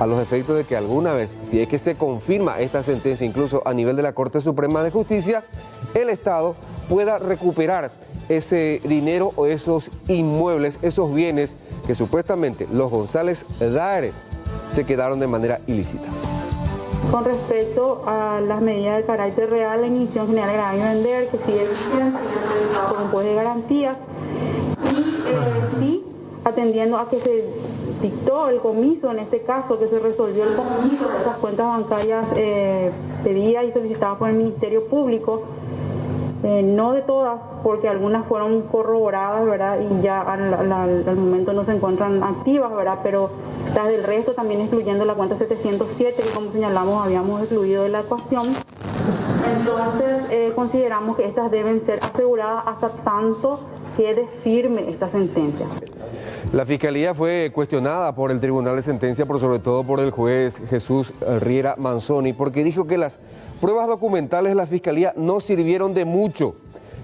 a los efectos de que alguna vez, si es que se confirma esta sentencia incluso a nivel de la Corte Suprema de Justicia, el Estado pueda recuperar ese dinero o esos inmuebles, esos bienes que supuestamente los González Daer se quedaron de manera ilícita. Con respecto a las medidas de carácter real, la Instrucción General de Grabar y Vender, que sigue vigente por un juez de garantías, y sí, atendiendo a que se dictó el comiso, en este caso, que se resolvió el comiso de esas cuentas bancarias pedidas y solicitadas por el Ministerio Público, no de todas, porque algunas fueron corroboradas, ¿verdad? Y ya al momento no se encuentran activas, ¿verdad? Pero las del resto, también excluyendo la cuenta 707, que como señalamos habíamos excluido de la ecuación. Entonces consideramos que estas deben ser aseguradas hasta tanto quede firme esta sentencia. La Fiscalía fue cuestionada por el Tribunal de Sentencia, pero sobre todo por el juez Jesús Riera Manzoni, porque dijo que las pruebas documentales de la Fiscalía no sirvieron de mucho,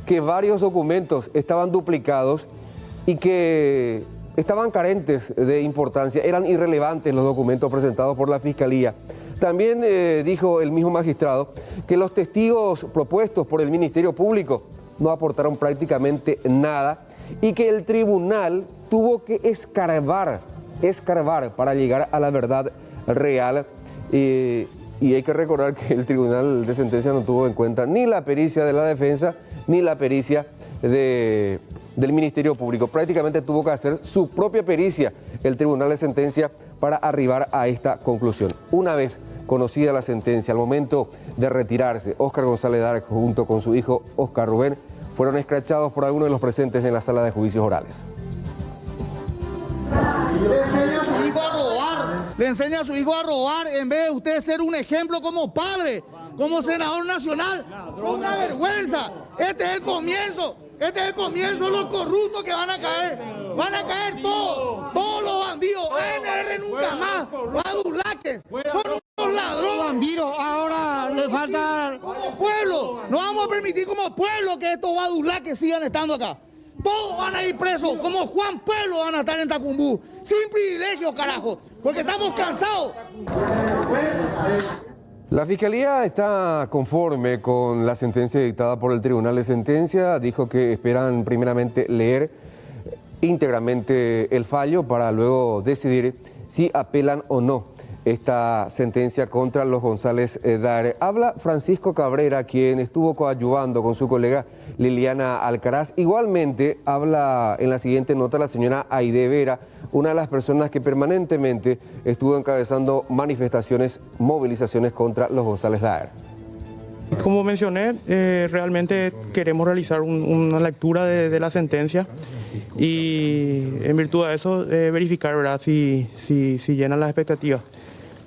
que varios documentos estaban duplicados y que estaban carentes de importancia, eran irrelevantes los documentos presentados por la Fiscalía. También dijo el mismo magistrado que los testigos propuestos por el Ministerio Público no aportaron prácticamente nada y que el tribunal tuvo que escarbar para llegar a la verdad real. Y hay que recordar que el Tribunal de Sentencia no tuvo en cuenta ni la pericia de la defensa ni la pericia del Ministerio Público. Prácticamente tuvo que hacer su propia pericia el Tribunal de Sentencia para arribar a esta conclusión. Una vez conocida la sentencia, al momento de retirarse, Óscar González Daer junto con su hijo Óscar Rubén fueron escrachados por algunos de los presentes en la sala de juicios orales. Le enseña a su hijo a robar, le enseña a su hijo a robar en vez de usted ser un ejemplo como padre, como senador nacional. Una vergüenza. Este es el comienzo de los corruptos que van a caer. Van a caer todos los bandidos. ANR nunca más. Badulaques. Son unos ladrones. Bandidos, ahora le falta pueblo. No vamos a permitir como pueblo que estos badulaques sigan estando acá. Todos van a ir presos, como Juan Pueblo van a estar en Tacumbú, sin privilegio, carajo, porque estamos cansados. La Fiscalía está conforme con la sentencia dictada por el Tribunal de Sentencia. Dijo que esperan primeramente leer íntegramente el fallo para luego decidir si apelan o no esta sentencia contra los González Daer. Habla Francisco Cabrera, quien estuvo coadyuvando con su colega Liliana Alcaraz. Igualmente habla en la siguiente nota la señora Aide Vera, una de las personas que permanentemente estuvo encabezando manifestaciones, movilizaciones contra los González Daer. Como mencioné, realmente queremos realizar una lectura de la sentencia y en virtud de eso verificar, ¿verdad?, si llenan las expectativas.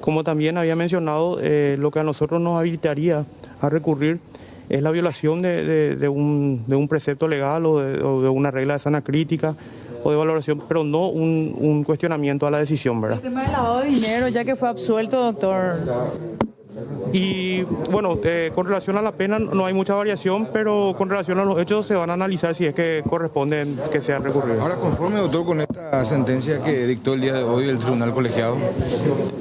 Como también había mencionado, lo que a nosotros nos habilitaría a recurrir es la violación de un precepto legal o de una regla de sana crítica o de valoración, pero no un cuestionamiento a la decisión, ¿verdad? El tema del lavado de dinero, ya que fue absuelto, doctor. Y bueno, con relación a la pena no hay mucha variación, pero con relación a los hechos se van a analizar si es que corresponden que sean recurridos. Ahora, conforme, doctor, con esta sentencia que dictó el día de hoy el tribunal colegiado.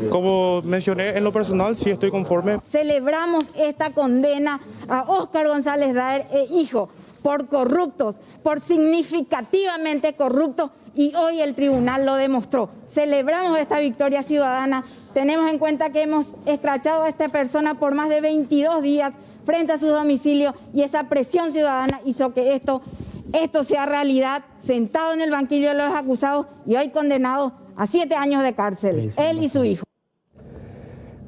Como mencioné, en lo personal sí estoy conforme. Celebramos esta condena a Óscar González Daer e hijo por corruptos, por significativamente corruptos, y hoy el tribunal lo demostró. Celebramos esta victoria ciudadana. Tenemos en cuenta que hemos escrachado a esta persona por más de 22 días frente a su domicilio y esa presión ciudadana hizo que esto sea realidad, sentado en el banquillo de los acusados y hoy condenado a 7 años de cárcel, él y su hijo.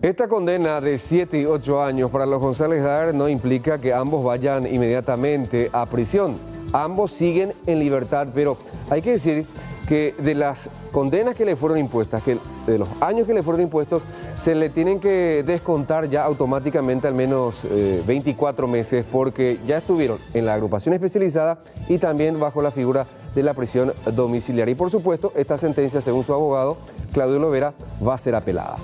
Esta condena de 7 y 8 años para los González Daer no implica que ambos vayan inmediatamente a prisión. Ambos siguen en libertad, pero hay que decir que de las condenas que le fueron impuestas, que de los años que le fueron impuestos, se le tienen que descontar ya automáticamente al menos 24 meses, porque ya estuvieron en la agrupación especializada y también bajo la figura de la prisión domiciliaria. Y por supuesto, esta sentencia, según su abogado, Claudio Lovera, va a ser apelada.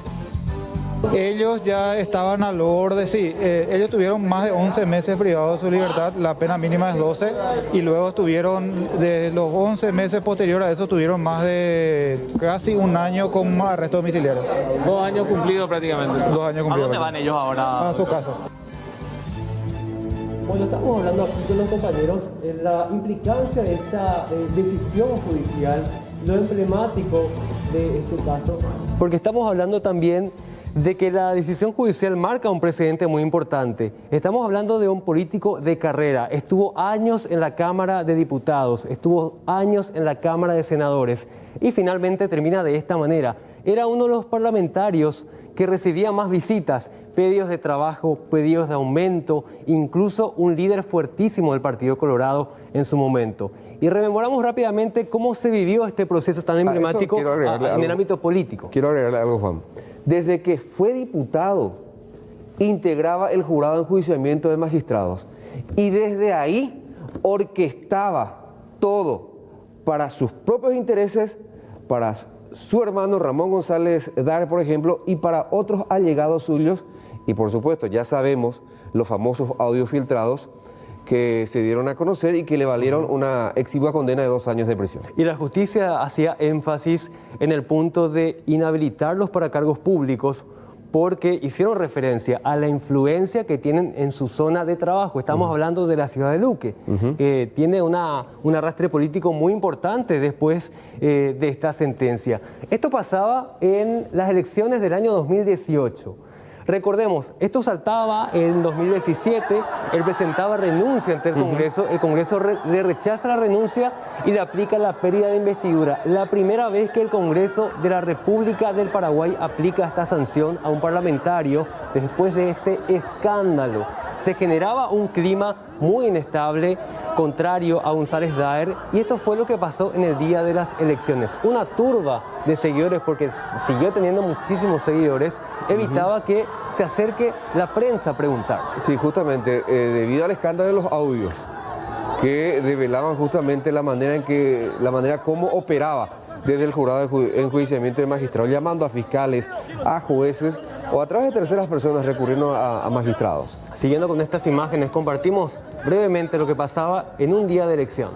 Ellos ya estaban al borde, sí, ellos tuvieron más de 11 meses privados de su libertad, la pena mínima es 12, y luego estuvieron, de los 11 meses posteriores a eso, tuvieron más de casi un año con arresto domiciliario. 2 años cumplidos prácticamente. 2 años cumplidos. ¿A dónde van ellos ahora? A su casa. Bueno, estamos hablando aquí con los compañeros de la implicancia de esta decisión judicial, lo emblemático de este caso, porque estamos hablando también de que la decisión judicial marca un precedente muy importante. Estamos hablando de un político de carrera, estuvo años en la Cámara de Diputados, estuvo años en la Cámara de Senadores y finalmente termina de esta manera. Era uno de los parlamentarios que recibía más visitas, pedidos de trabajo, pedidos de aumento, incluso un líder fuertísimo del Partido Colorado en su momento. Y rememoramos rápidamente cómo se vivió este proceso tan emblemático en el ámbito político. Quiero agregarle algo, Juan. Desde que fue diputado, integraba el jurado de enjuiciamiento de magistrados y desde ahí orquestaba todo para sus propios intereses, para su hermano Ramón González Daer, por ejemplo, y para otros allegados suyos. Y por supuesto, ya sabemos los famosos audios filtrados que se dieron a conocer y que le valieron una exigua condena de 2 años de prisión. Y la justicia hacía énfasis en el punto de inhabilitarlos para cargos públicos porque hicieron referencia a la influencia que tienen en su zona de trabajo. Estamos hablando de la ciudad de Luque, que tiene un arrastre político muy importante después de esta sentencia. Esto pasaba en las elecciones del año 2018. Recordemos, esto saltaba en 2017, él presentaba renuncia ante el Congreso le rechaza la renuncia y le aplica la pérdida de investidura. La primera vez que el Congreso de la República del Paraguay aplica esta sanción a un parlamentario después de este escándalo. Se generaba un clima muy inestable, contrario a González Daer, y esto fue lo que pasó en el día de las elecciones. Una turba de seguidores, porque siguió teniendo muchísimos seguidores, evitaba que se acerque la prensa a preguntar. Sí, justamente, debido al escándalo de los audios, que develaban justamente la manera como operaba desde el jurado de enjuiciamiento de magistrados, llamando a fiscales, a jueces o a través de terceras personas recurriendo a magistrados. Siguiendo con estas imágenes, compartimos brevemente lo que pasaba en un día de elección.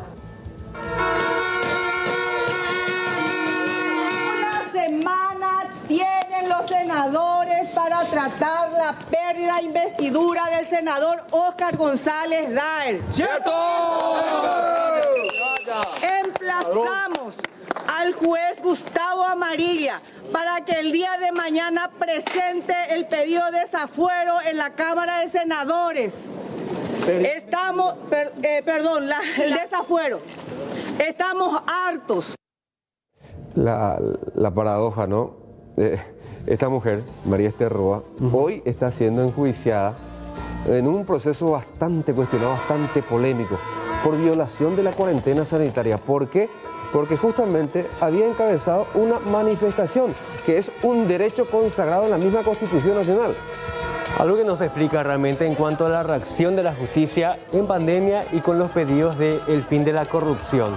Una semana tienen los senadores para tratar la pérdida de investidura del senador Óscar González Daer. ¡Cierto! Emplazamos al juez Gustavo Amarilla para que el día de mañana presente el pedido de desafuero en la Cámara de Senadores. Estamos, el desafuero. Estamos hartos. La paradoja, ¿no? Esta mujer, María Esther Roa, hoy está siendo enjuiciada en un proceso bastante cuestionado, bastante polémico, por violación de la cuarentena sanitaria. ¿Por qué? Porque justamente había encabezado una manifestación, que es un derecho consagrado en la misma Constitución Nacional. Algo que no se explica realmente en cuanto a la reacción de la justicia en pandemia y con los pedidos del fin de la corrupción.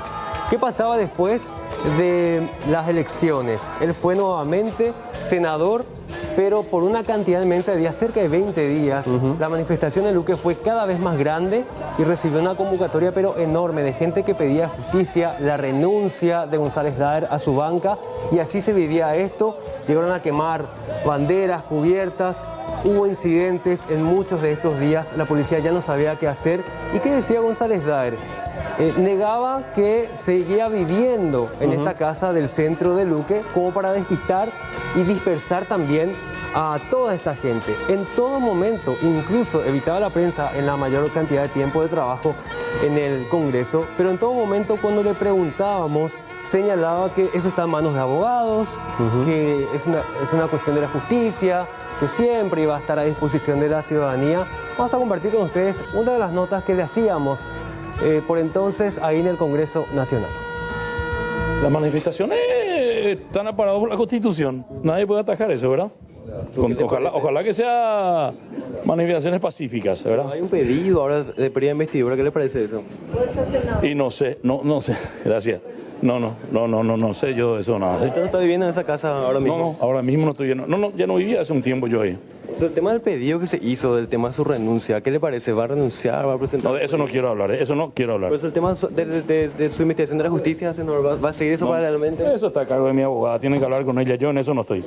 ¿Qué pasaba después de las elecciones? Él fue nuevamente senador, pero por una cantidad inmensa de días, cerca de 20 días, la manifestación en Luque fue cada vez más grande y recibió una convocatoria pero enorme de gente que pedía justicia, la renuncia de González Daer a su banca, y así se vivía esto. Llegaron a quemar banderas, cubiertas, hubo incidentes en muchos de estos días, la policía ya no sabía qué hacer. ¿Y qué decía González Daer? Negaba que seguía viviendo en esta casa del centro de Luque como para despistar y dispersar también a toda esta gente. En todo momento, incluso evitaba la prensa en la mayor cantidad de tiempo de trabajo en el Congreso, pero en todo momento cuando le preguntábamos señalaba que eso está en manos de abogados, que es una cuestión de la justicia, que siempre iba a estar a disposición de la ciudadanía. Vamos a compartir con ustedes una de las notas que le hacíamos por entonces ahí en el Congreso Nacional. Las manifestaciones están amparadas por la Constitución. Nadie puede atajar eso, ¿verdad? Ojalá que sea manifestaciones pacíficas, ¿verdad? Hay un pedido ahora de pérdida de investidura, ¿qué le parece eso? Y no sé, gracias. No sé yo de eso nada. ¿Usted no está viviendo en esa casa ahora mismo? No, ahora mismo no estoy viviendo. Ya no vivía hace un tiempo yo ahí. O sea, el tema del pedido que se hizo, del tema de su renuncia, ¿qué le parece? ¿Va a renunciar? ¿Va a presentar? No, de eso no quiero hablar, Pues el tema de su investigación de la justicia, senador, ¿va a seguir eso paralelamente? Eso está a cargo de mi abogada, tienen que hablar con ella, yo en eso no estoy.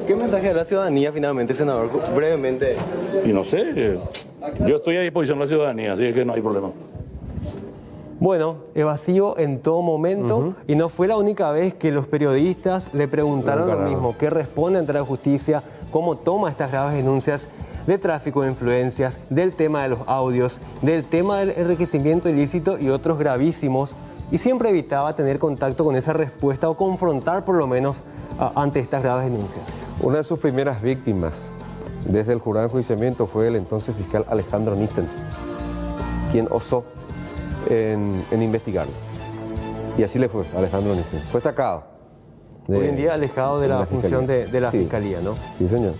¿Qué mensaje da la ciudadanía finalmente, senador? Brevemente. Y no sé, yo estoy a disposición de la ciudadanía, así que no hay problema. Bueno, evasivo en todo momento, y no fue la única vez que los periodistas le preguntaron lo mismo, qué responde ante la justicia, cómo toma estas graves denuncias de tráfico de influencias, del tema de los audios, del tema del enriquecimiento ilícito y otros gravísimos, y siempre evitaba tener contacto con esa respuesta o confrontar por lo menos ante estas graves denuncias. Una de sus primeras víctimas desde el jurado de enjuiciamiento fue el entonces fiscal Alejandro Nissen, quien osó en investigarlo. Y así le fue a Alejandro Nissen. Fue sacado. Hoy en día alejado de la función de la Fiscalía, ¿no? Sí, señor.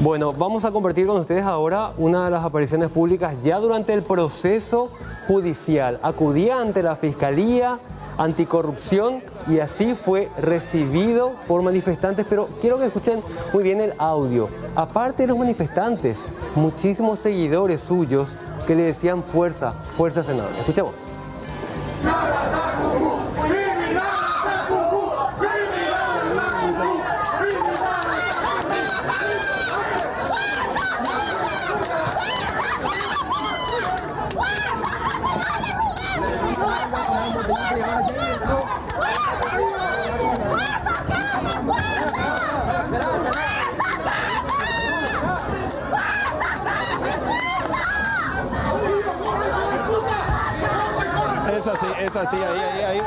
Bueno, vamos a compartir con ustedes ahora una de las apariciones públicas ya durante el proceso judicial. Acudía ante la Fiscalía Anticorrupción y así fue recibido por manifestantes, pero quiero que escuchen muy bien el audio. Aparte de los manifestantes, muchísimos seguidores suyos que le decían fuerza, fuerza, senador. Escuchemos. Es así, ahí.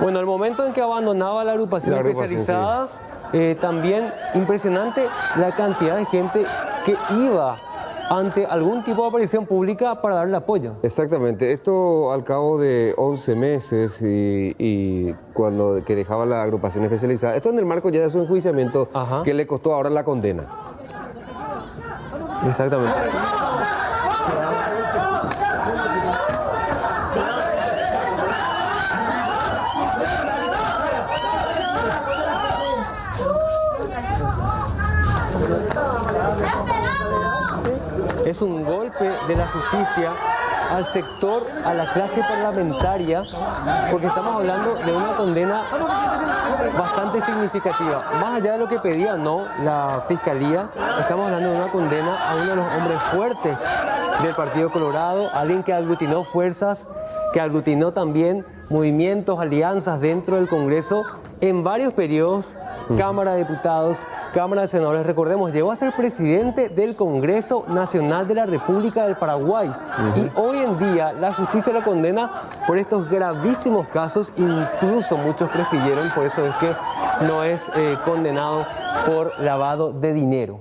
Bueno, el momento en que abandonaba la agrupación especializada, también impresionante la cantidad de gente que iba ante algún tipo de aparición pública para darle apoyo. Exactamente, esto al cabo de 11 meses y cuando que dejaba la agrupación especializada, esto en el marco ya de su enjuiciamiento que le costó ahora la condena. Exactamente. Es un golpe de la justicia al sector, a la clase parlamentaria, porque estamos hablando de una condena bastante significativa. Más allá de lo que pedía no la Fiscalía, estamos hablando de una condena a uno de los hombres fuertes del Partido Colorado, alguien que aglutinó fuerzas, que aglutinó también movimientos, alianzas dentro del Congreso en varios periodos, Cámara de Diputados, Cámara de Senadores. Recordemos, llegó a ser presidente del Congreso Nacional de la República del Paraguay. Y hoy en día la justicia lo condena por estos gravísimos casos, incluso muchos prescribieron, por eso es que no es condenado por lavado de dinero.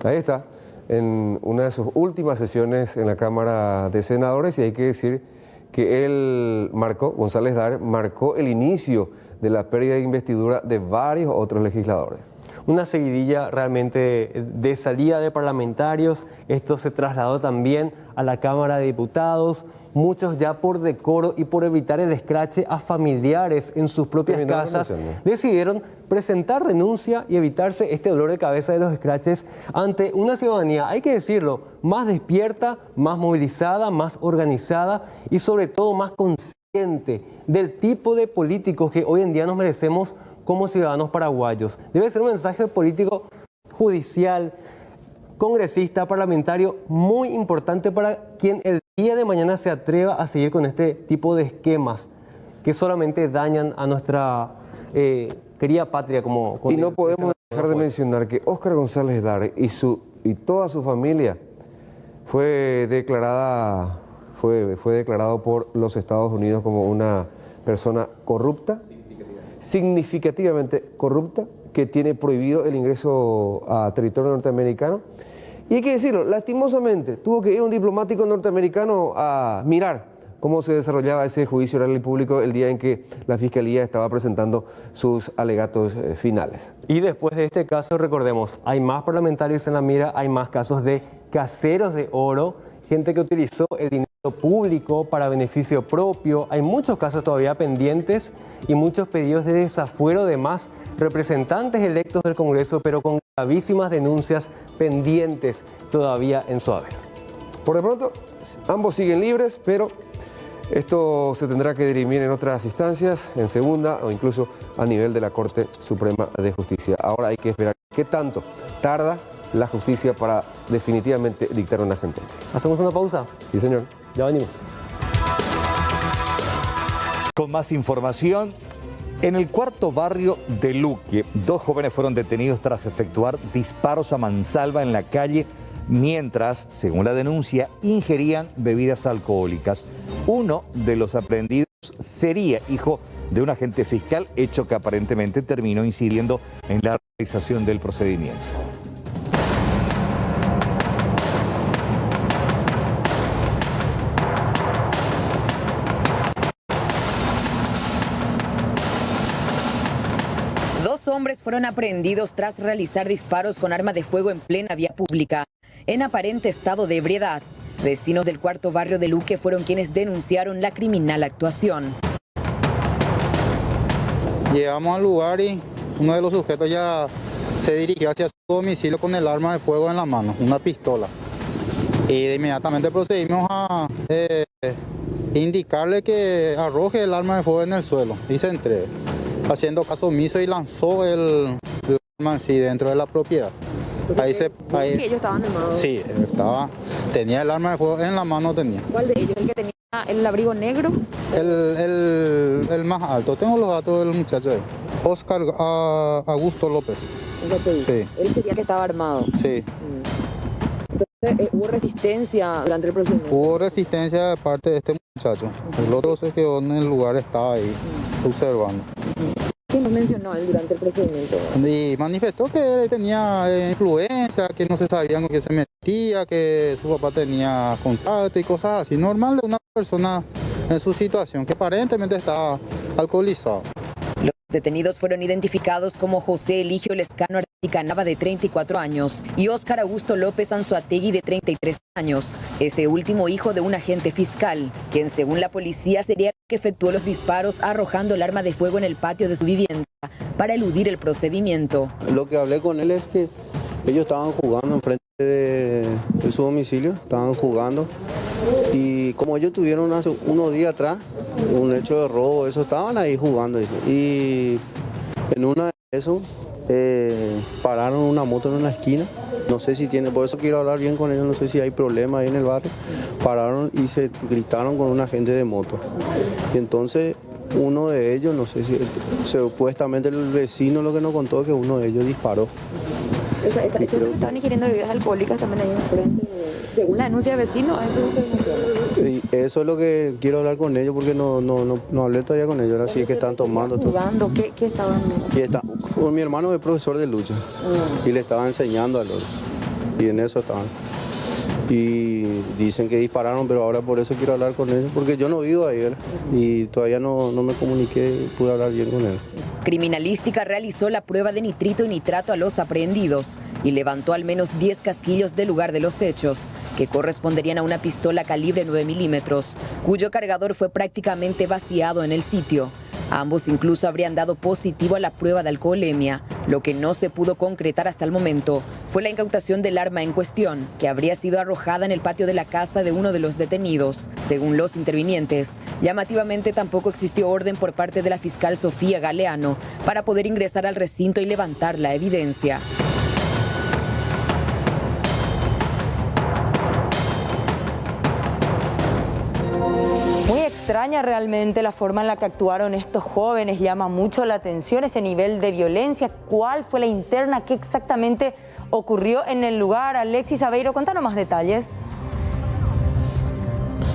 Ahí está, en una de sus últimas sesiones en la Cámara de Senadores, y hay que decir que él marcó, González Daer, marcó el inicio de la pérdida de investidura de varios otros legisladores. Una seguidilla realmente de salida de parlamentarios. Esto se trasladó también a la Cámara de Diputados. Muchos ya por decoro y por evitar el escrache a familiares en sus propias casas decidieron presentar renuncia y evitarse este dolor de cabeza de los escraches ante una ciudadanía, hay que decirlo, más despierta, más movilizada, más organizada y sobre todo más consciente del tipo de políticos que hoy en día nos merecemos como ciudadanos paraguayos. Debe ser un mensaje político, judicial, congresista, parlamentario, muy importante para quien el día de mañana se atreva a seguir con este tipo de esquemas que solamente dañan a nuestra querida patria. Y no podemos dejar de mencionar que Óscar González Daer y toda su familia fue declarado por los Estados Unidos como una persona corrupta, significativamente corrupta, que tiene prohibido el ingreso a territorio norteamericano. Y hay que decirlo, lastimosamente, tuvo que ir un diplomático norteamericano a mirar cómo se desarrollaba ese juicio oral y público el día en que la Fiscalía estaba presentando sus alegatos finales. Y después de este caso, recordemos, hay más parlamentarios en la mira, hay más casos de caseros de oro, gente que utilizó el dinero público para beneficio propio. Hay muchos casos todavía pendientes y muchos pedidos de desafuero de más representantes electos del Congreso, pero con gravísimas denuncias pendientes todavía en su haber. Por de pronto, ambos siguen libres, pero esto se tendrá que dirimir en otras instancias, en segunda o incluso a nivel de la Corte Suprema de Justicia. Ahora hay que esperar qué tanto tarda la justicia para definitivamente dictar una sentencia. ¿Hacemos una pausa? Sí, señor. Ya venimos. Con más información, en el cuarto barrio de Luque, 2 jóvenes fueron detenidos tras efectuar disparos a mansalva en la calle mientras, según la denuncia, ingerían bebidas alcohólicas. Uno de los aprehendidos sería hijo de un agente fiscal, hecho que aparentemente terminó incidiendo en la realización del procedimiento. Hombres fueron aprehendidos tras realizar disparos con arma de fuego en plena vía pública, en aparente estado de ebriedad. Vecinos del cuarto barrio de Luque fueron quienes denunciaron la criminal actuación. Llegamos al lugar y uno de los sujetos ya se dirigió hacia su domicilio con el arma de fuego en la mano, una pistola. Y de inmediatamente procedimos a indicarle que arroje el arma de fuego en el suelo y se entregue. Haciendo caso omiso y lanzó el arma en sí dentro de la propiedad. Entonces, ellos estaban armados. Sí, tenía el arma de fuego en la mano. ¿Cuál de ellos? ¿El que tenía el abrigo negro? El más alto. Tengo los datos del muchacho ahí. Óscar Augusto López. Sí. Él sería que estaba armado. Sí. Entonces, ¿hubo resistencia durante el procedimiento? Hubo resistencia de parte de este muchacho. El otro se quedó en el lugar, estaba ahí observando. ¿Qué nos mencionó él durante el procedimiento? Y manifestó que él tenía influencia, que no se sabía con qué se metía, que su papá tenía contacto y cosas así. Normal de una persona en su situación, que aparentemente estaba alcoholizado. Los detenidos fueron identificados como José Eligio Lescano Articanaba, de 34 años, y Óscar Augusto López Anzuategui, de 33 años. Este último hijo de un agente fiscal, quien según la policía sería el que efectuó los disparos arrojando el arma de fuego en el patio de su vivienda para eludir el procedimiento. Lo que hablé con él es que Ellos estaban jugando enfrente de su domicilio, estaban jugando y como ellos tuvieron hace unos días atrás un hecho de robo, eso estaban ahí jugando y en una de esos pararon una moto en una esquina. No sé si tiene, por eso quiero hablar bien con ellos, no sé si hay problemas ahí en el barrio. Pararon y se gritaron con un agente de moto. Y entonces uno de ellos, no sé si, supuestamente el vecino lo que nos contó que uno de ellos disparó. Estaban ingiriendo bebidas alcohólicas también ahí enfrente, según la denuncia de vecinos. Y eso es lo que quiero hablar con ellos porque no hablé todavía con ellos, así que están tomando todo. ¿Jugando? ¿Qué estaban viendo? Mi hermano es profesor de lucha y le estaba enseñando al otro y en eso estaban. Y dicen que dispararon, pero ahora por eso quiero hablar con ellos, porque yo no vivo ahí, ¿verdad? Y todavía no me comuniqué y pude hablar bien con él. Criminalística realizó la prueba de nitrito y nitrato a los aprehendidos y levantó al menos 10 casquillos del lugar de los hechos, que corresponderían a una pistola calibre 9 milímetros, cuyo cargador fue prácticamente vaciado en el sitio. Ambos incluso habrían dado positivo a la prueba de alcoholemia. Lo que no se pudo concretar hasta el momento fue la incautación del arma en cuestión, que habría sido arrojada en el patio de la casa de uno de los detenidos. Según los intervinientes, llamativamente tampoco existió orden por parte de la fiscal Sofía Galeano para poder ingresar al recinto y levantar la evidencia. Extraña realmente la forma en la que actuaron estos jóvenes, llama mucho la atención ese nivel de violencia. ¿Cuál fue la interna? ¿Qué exactamente ocurrió en el lugar? Alexis Aveiro, cuéntanos más detalles.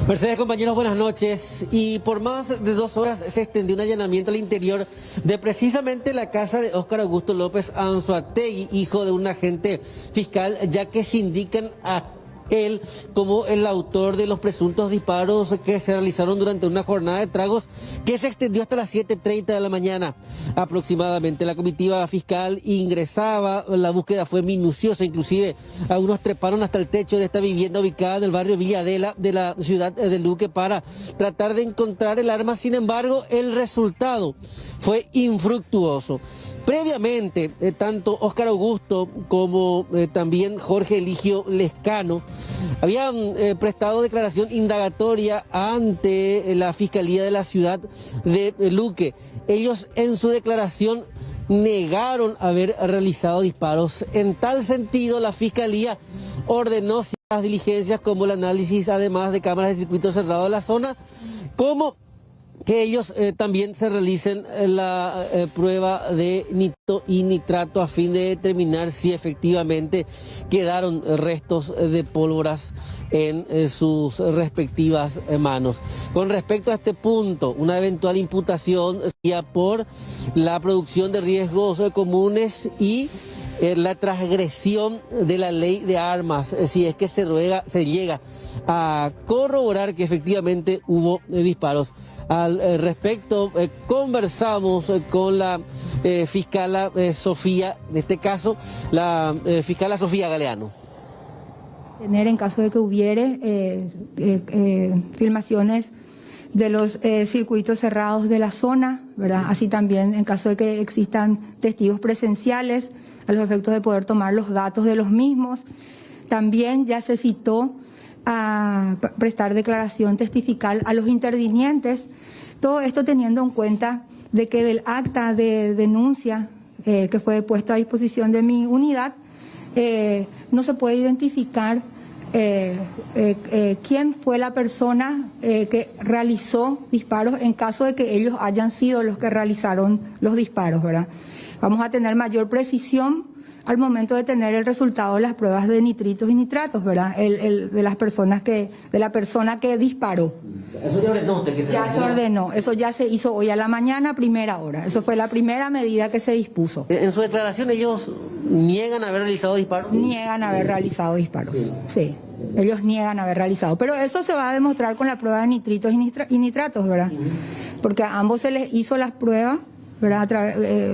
Mercedes, compañeros, buenas noches. Y por más de 2 horas se extendió un allanamiento al interior de precisamente la casa de Óscar Augusto López Anzoátegui, hijo de un agente fiscal, ya que se indican a él como el autor de los presuntos disparos que se realizaron durante una jornada de tragos que se extendió hasta las 7:30 de la mañana aproximadamente. La comitiva fiscal ingresaba, la búsqueda fue minuciosa, inclusive algunos treparon hasta el techo de esta vivienda ubicada en el barrio Villadela de la ciudad de Luque para tratar de encontrar el arma. Sin embargo, el resultado fue infructuoso. Previamente, tanto Óscar Augusto como también Jorge Eligio Lescano habían prestado declaración indagatoria ante la Fiscalía de la ciudad de Luque. Ellos en su declaración negaron haber realizado disparos. En tal sentido, la Fiscalía ordenó ciertas diligencias como el análisis además de cámaras de circuito cerrado de la zona, como que ellos también se realicen la prueba de nitrito y nitrato a fin de determinar si efectivamente quedaron restos de pólvoras en sus respectivas manos. Con respecto a este punto, una eventual imputación sería por la producción de riesgos comunes y la transgresión de la ley de armas, si es que se llega a corroborar que efectivamente hubo disparos. Al respecto, conversamos con la fiscala Sofía, en este caso, la fiscala Sofía Galeano. Tener en caso de que hubiere filmaciones de los circuitos cerrados de la zona, ¿verdad? Así también en caso de que existan testigos presenciales, a los efectos de poder tomar los datos de los mismos. También ya se citó a prestar declaración testifical a los intervinientes, todo esto teniendo en cuenta de que del acta de denuncia que fue puesto a disposición de mi unidad, no se puede identificar quién fue la persona que realizó disparos en caso de que ellos hayan sido los que realizaron los disparos, ¿verdad? Vamos a tener mayor precisión al momento de tener el resultado de las pruebas de nitritos y nitratos, ¿verdad? De la persona que disparó. Eso ya ordenó usted que se Ya se ordenó, eso ya se hizo hoy a la mañana, primera hora. Eso fue la primera medida que se dispuso. En su declaración ellos niegan haber realizado disparos. Niegan haber realizado disparos, sí. Ellos niegan haber realizado. Pero eso se va a demostrar con la prueba de nitritos y nitratos, ¿verdad? Porque a ambos se les hizo las pruebas, ¿verdad?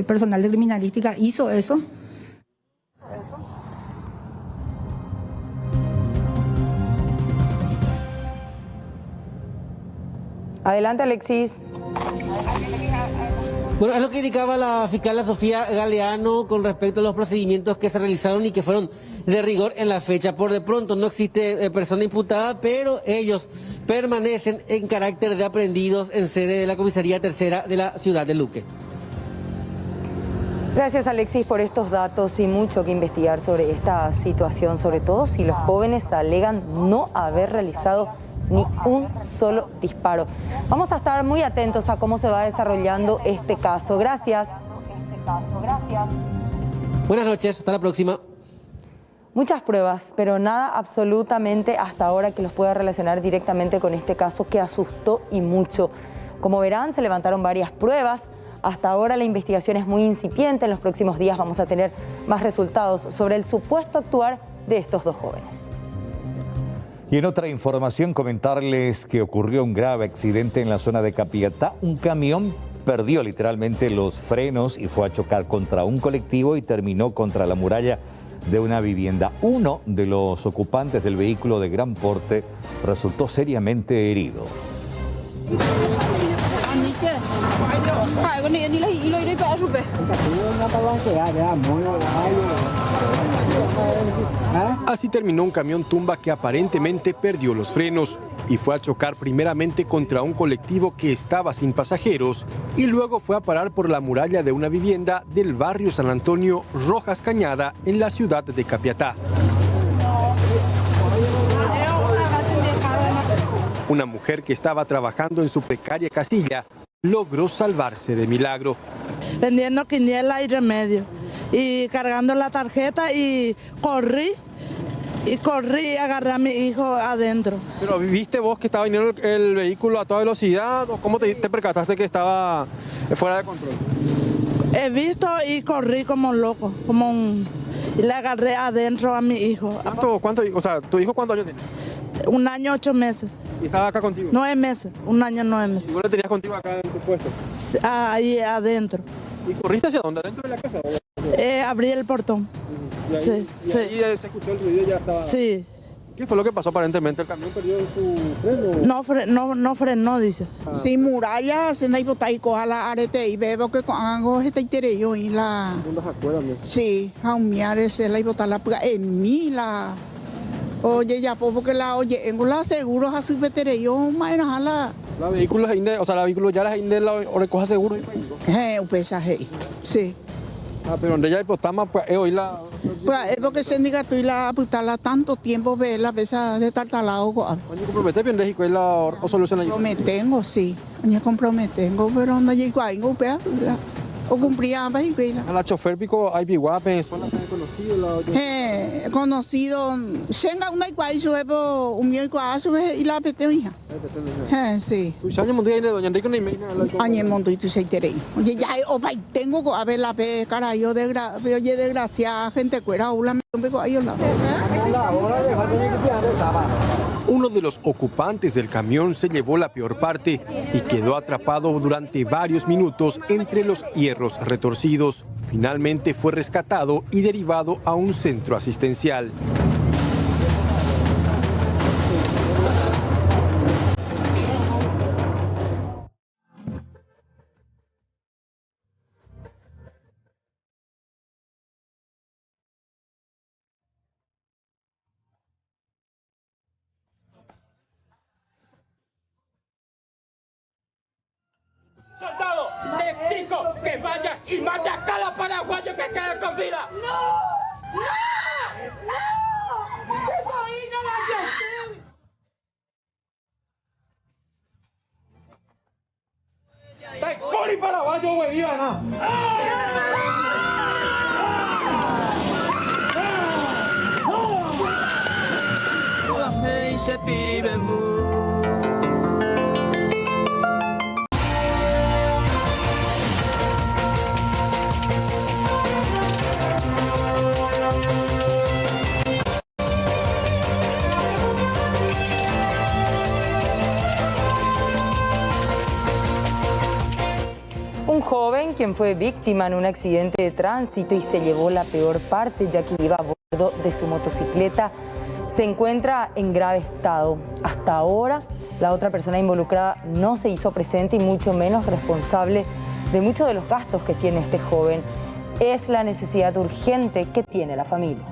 Personal de criminalística hizo eso. Adelante, Alexis. Bueno, es lo que indicaba la fiscal Sofía Galeano con respecto a los procedimientos que se realizaron y que fueron de rigor en la fecha. Por de pronto no existe persona imputada, pero ellos permanecen en carácter de aprehendidos en sede de la Comisaría Tercera de la ciudad de Luque. Gracias, Alexis, por estos datos y mucho que investigar sobre esta situación, sobre todo si los jóvenes alegan no haber realizado ni un solo disparo. Vamos a estar muy atentos a cómo se va desarrollando este caso. Gracias. Buenas noches, hasta la próxima. Muchas pruebas, pero nada absolutamente hasta ahora que los pueda relacionar directamente con este caso que asustó y mucho. Como verán, se levantaron varias pruebas. Hasta ahora la investigación es muy incipiente. En los próximos días vamos a tener más resultados sobre el supuesto actuar de estos dos jóvenes. Y en otra información, comentarles que ocurrió un grave accidente en la zona de Capiatá. Un camión perdió literalmente los frenos y fue a chocar contra un colectivo y terminó contra la muralla de una vivienda. Uno de los ocupantes del vehículo de gran porte resultó seriamente herido. Así terminó un camión tumba que aparentemente perdió los frenos y fue a chocar primeramente contra un colectivo que estaba sin pasajeros y luego fue a parar por la muralla de una vivienda del barrio San Antonio Rojas Cañada en la ciudad de Capiatá. Una mujer que estaba trabajando en su precaria casilla logró salvarse de milagro. Vendiendo quiniela y remedio y cargando la tarjeta y corrí y agarré a mi hijo adentro. ¿Pero viste vos que estaba viniendo el vehículo a toda velocidad o cómo te percataste que estaba fuera de control? He visto y corrí como loco, y le agarré adentro a mi hijo. ¿Tu hijo cuántos años tiene? 1 año 8 meses. ¿Y estaba acá contigo? 9 meses, 1 año 9 meses. ¿Y vos lo tenías contigo acá en tu puesto? Ahí adentro. ¿Y corriste hacia dónde? ¿Adentro de la casa? Abrí el portón. ¿Y ahí, sí. Ahí se escuchó el ruido y ya estaba? Sí. ¿Qué fue lo que pasó aparentemente? ¿El camión perdió su freno? No frenó, dice. Sí, muralla, se na ibotaiko a la arete y veo que con algo está interior y la... Sí, a un miare se la ibota la puga en mí la... Oye, ya porque la oye, en la seguros a su veterano, más la... La vehículo ya las inde la recoja seguro. Un pesaje, sí. Pero donde ya hipotama pues hoy la... Pues es porque se diga tú y la putala tanto tiempo ver la pesa de tartalao. Oye, compromete bien de escuela o solución allí. Comprometengo, sí. Oye, comprometengo, pero no llego ahí, o cumplía para escuela. A la chofer pico hay piguape, personas que conocido conocido, tenga una igual suebo, un mío igual sube y la peteo hija. Sí. Pues año mundial de doña Enrique ni me. Año mundo y tú se enteré. Oye, ya tengo a ver la pe cara yo oye desgracia gente cuera o la me pego ahí la. Uno de los ocupantes del camión se llevó la peor parte y quedó atrapado durante varios minutos entre los hierros retorcidos. Finalmente fue rescatado y derivado a un centro asistencial. Soldado, le exijo que vaya y mate a cada paraguayo que quede con vida. ¡No! ¡No! ¡No! ¡Qué vaina la que usted! ¡Está coli paraguayo, güey, viva, no! Un joven quien fue víctima en un accidente de tránsito y se llevó la peor parte ya que iba a bordo de su motocicleta se encuentra en grave estado. Hasta ahora la otra persona involucrada no se hizo presente y mucho menos responsable de muchos de los gastos que tiene este joven. Es la necesidad urgente que tiene la familia.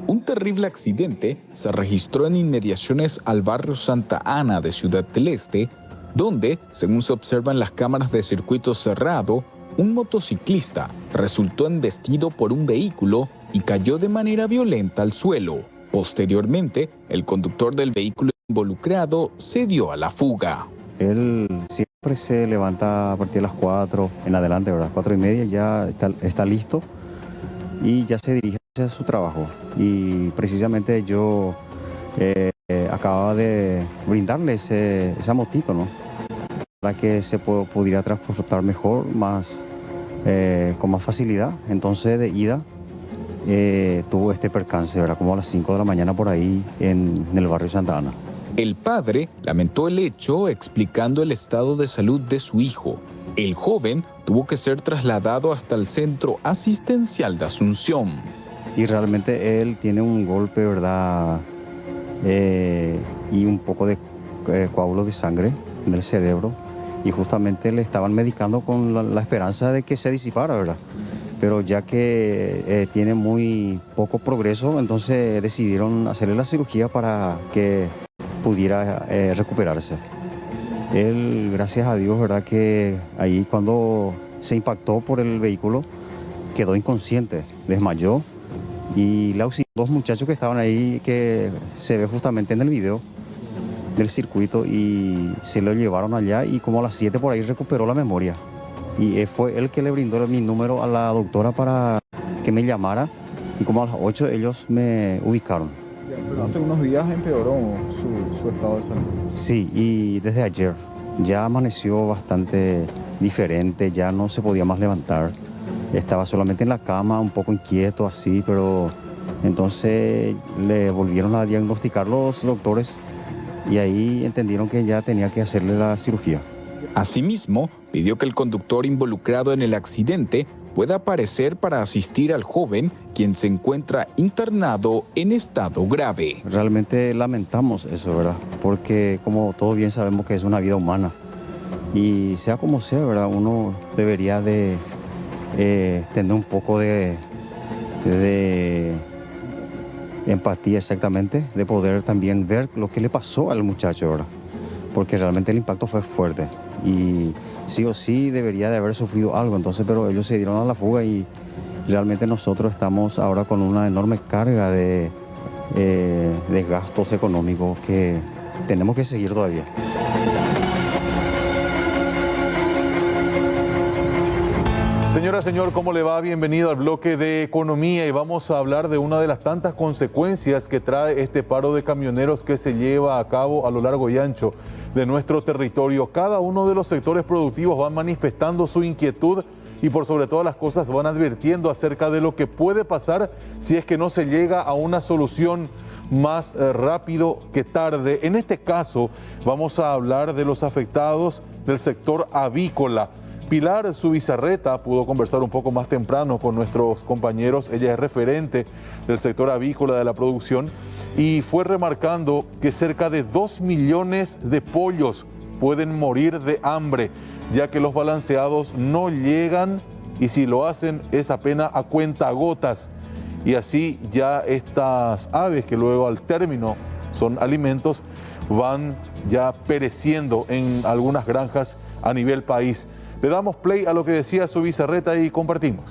Un terrible accidente se registró en inmediaciones al barrio Santa Ana de Ciudad del Este, donde, según se observa en las cámaras de circuito cerrado, un motociclista resultó embestido por un vehículo y cayó de manera violenta al suelo. Posteriormente, el conductor del vehículo involucrado se dio a la fuga. Él siempre se levanta a partir de las 4 en adelante, ¿verdad? 4:30 ya está listo y ya se dirige hacia su trabajo. Y precisamente yo acababa de brindarle esa motito, ¿no? Para que se pudiera transportar mejor, con más facilidad. Entonces de ida tuvo este percance, ¿verdad? Como a las 5 de la mañana por ahí en el barrio Santa Ana. El padre lamentó el hecho explicando el estado de salud de su hijo. El joven tuvo que ser trasladado hasta el centro asistencial de Asunción. Y realmente él tiene un golpe, ¿verdad? Y un poco de coágulo de sangre en el cerebro. Y justamente le estaban medicando con la esperanza de que se disipara, ¿verdad? Pero ya que tiene muy poco progreso, entonces decidieron hacerle la cirugía para que pudiera recuperarse. Él, gracias a Dios, ¿verdad? Que ahí cuando se impactó por el vehículo, quedó inconsciente, desmayó. Y le auxilió 2 muchachos que estaban ahí, que se ve justamente en el video del circuito, y se lo llevaron allá y como a las 7 por ahí recuperó la memoria. Y fue él que le brindó mi número a la doctora para que me llamara, y como a las 8 ellos me ubicaron. Pero hace unos días empeoró su estado de salud. Sí, y desde ayer ya amaneció bastante diferente, ya no se podía más levantar. Estaba solamente en la cama, un poco inquieto así, pero entonces le volvieron a diagnosticar los doctores y ahí entendieron que ya tenía que hacerle la cirugía. Asimismo, pidió que el conductor involucrado en el accidente pueda aparecer para asistir al joven, quien se encuentra internado en estado grave. Realmente lamentamos eso, ¿verdad? Porque como todos bien sabemos que es una vida humana y sea como sea, ¿verdad? Uno debería de tener un poco de empatía exactamente, de poder también ver lo que le pasó al muchacho, ¿verdad? Porque realmente el impacto fue fuerte y sí o sí debería de haber sufrido algo, entonces, pero ellos se dieron a la fuga y realmente nosotros estamos ahora con una enorme carga de gastos económicos que tenemos que seguir todavía. Señora, señor, ¿cómo le va? Bienvenido al bloque de economía y vamos a hablar de una de las tantas consecuencias que trae este paro de camioneros que se lleva a cabo a lo largo y ancho de nuestro territorio. Cada uno de los sectores productivos van manifestando su inquietud y por sobre todas las cosas van advirtiendo acerca de lo que puede pasar si es que no se llega a una solución más rápido que tarde. En este caso vamos a hablar de los afectados del sector avícola. Pilar Zubizarreta pudo conversar un poco más temprano con nuestros compañeros. Ella es referente del sector avícola de la producción y fue remarcando que cerca de 2 millones de pollos pueden morir de hambre, ya que los balanceados no llegan y si lo hacen es apenas a cuentagotas. Y así ya estas aves, que luego al término son alimentos, van ya pereciendo en algunas granjas a nivel país. Le damos play a lo que decía Zubizarreta y compartimos.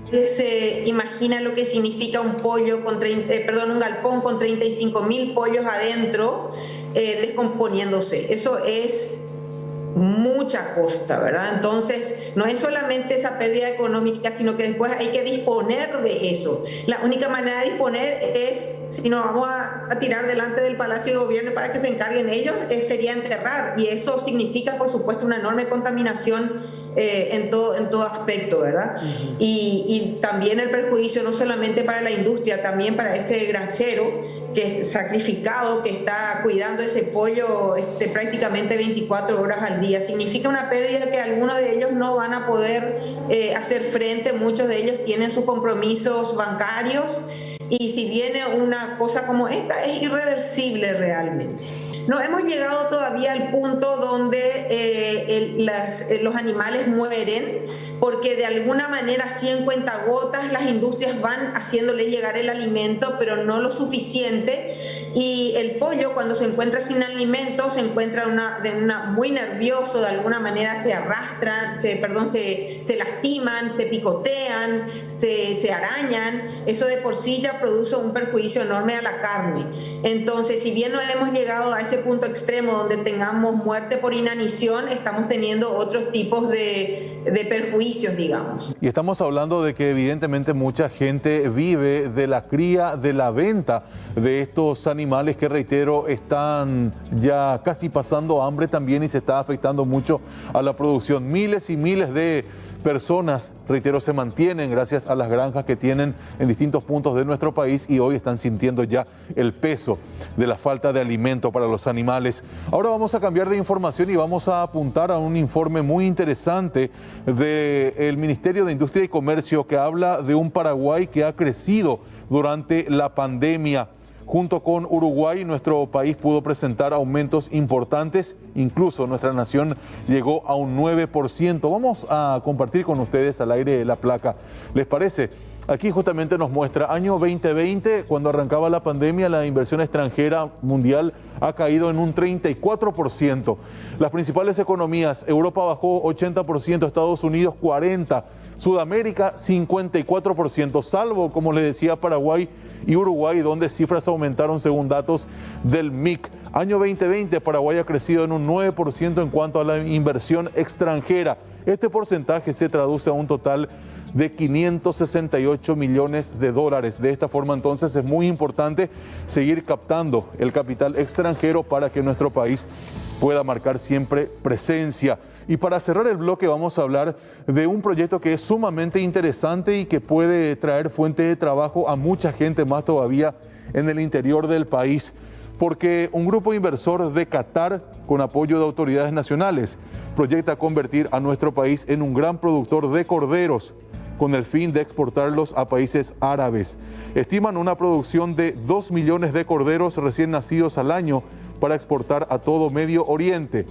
Se imagina lo que significa un pollo con un galpón con 35.000 pollos adentro descomponiéndose. Eso es mucha costa, ¿verdad? Entonces, no es solamente esa pérdida económica, sino que después hay que disponer de eso. La única manera de disponer es, si nos vamos a tirar delante del Palacio de Gobierno para que se encarguen ellos, sería enterrar. Y eso significa, por supuesto, una enorme contaminación en todo aspecto, ¿verdad? Y también el perjuicio no solamente para la industria, también para ese granjero que es sacrificado, que está cuidando ese pollo prácticamente 24 horas al día. Significa una pérdida que algunos de ellos no van a poder hacer frente, muchos de ellos tienen sus compromisos bancarios, y si viene una cosa como esta es irreversible realmente. No hemos llegado todavía al punto donde los animales mueren, porque de alguna manera, así en cuentagotas, las industrias van haciéndole llegar el alimento, pero no lo suficiente. Y el pollo, cuando se encuentra sin alimento, se encuentra muy nervioso, de alguna manera se arrastran, se lastiman, se picotean, se arañan. Eso de por sí ya produce un perjuicio enorme a la carne. Entonces, si bien no hemos llegado a ese punto extremo donde tengamos muerte por inanición, estamos teniendo otros tipos de perjuicios, digamos. Y estamos hablando de que evidentemente mucha gente vive de la cría, de la venta de estos animales que, reitero, están ya casi pasando hambre también, y se está afectando mucho a la producción. Miles y miles de personas, reitero, se mantienen gracias a las granjas que tienen en distintos puntos de nuestro país, y hoy están sintiendo ya el peso de la falta de alimento para los animales. Ahora vamos a cambiar de información y vamos a apuntar a un informe muy interesante del Ministerio de Industria y Comercio, que habla de un Paraguay que ha crecido durante la pandemia. Junto con Uruguay, nuestro país pudo presentar aumentos importantes, incluso nuestra nación llegó a un 9%. Vamos a compartir con ustedes al aire la placa. ¿Les parece? Aquí justamente nos muestra año 2020, cuando arrancaba la pandemia, la inversión extranjera mundial ha caído en un 34%. Las principales economías, Europa bajó 80%, Estados Unidos 40%, Sudamérica 54%, salvo, como les decía, Paraguay y Uruguay, donde cifras aumentaron según datos del MIC. Año 2020, Paraguay ha crecido en un 9% en cuanto a la inversión extranjera. Este porcentaje se traduce a un total de 568 millones de dólares. De esta forma, entonces, es muy importante seguir captando el capital extranjero para que nuestro país pueda marcar siempre presencia. Y para cerrar el bloque vamos a hablar de un proyecto que es sumamente interesante y que puede traer fuente de trabajo a mucha gente más todavía en el interior del país, porque un grupo inversor de Qatar, con apoyo de autoridades nacionales, proyecta convertir a nuestro país en un gran productor de corderos, con el fin de exportarlos a países árabes. Estiman una producción de 2 millones de corderos recién nacidos al año para exportar a todo Medio Oriente.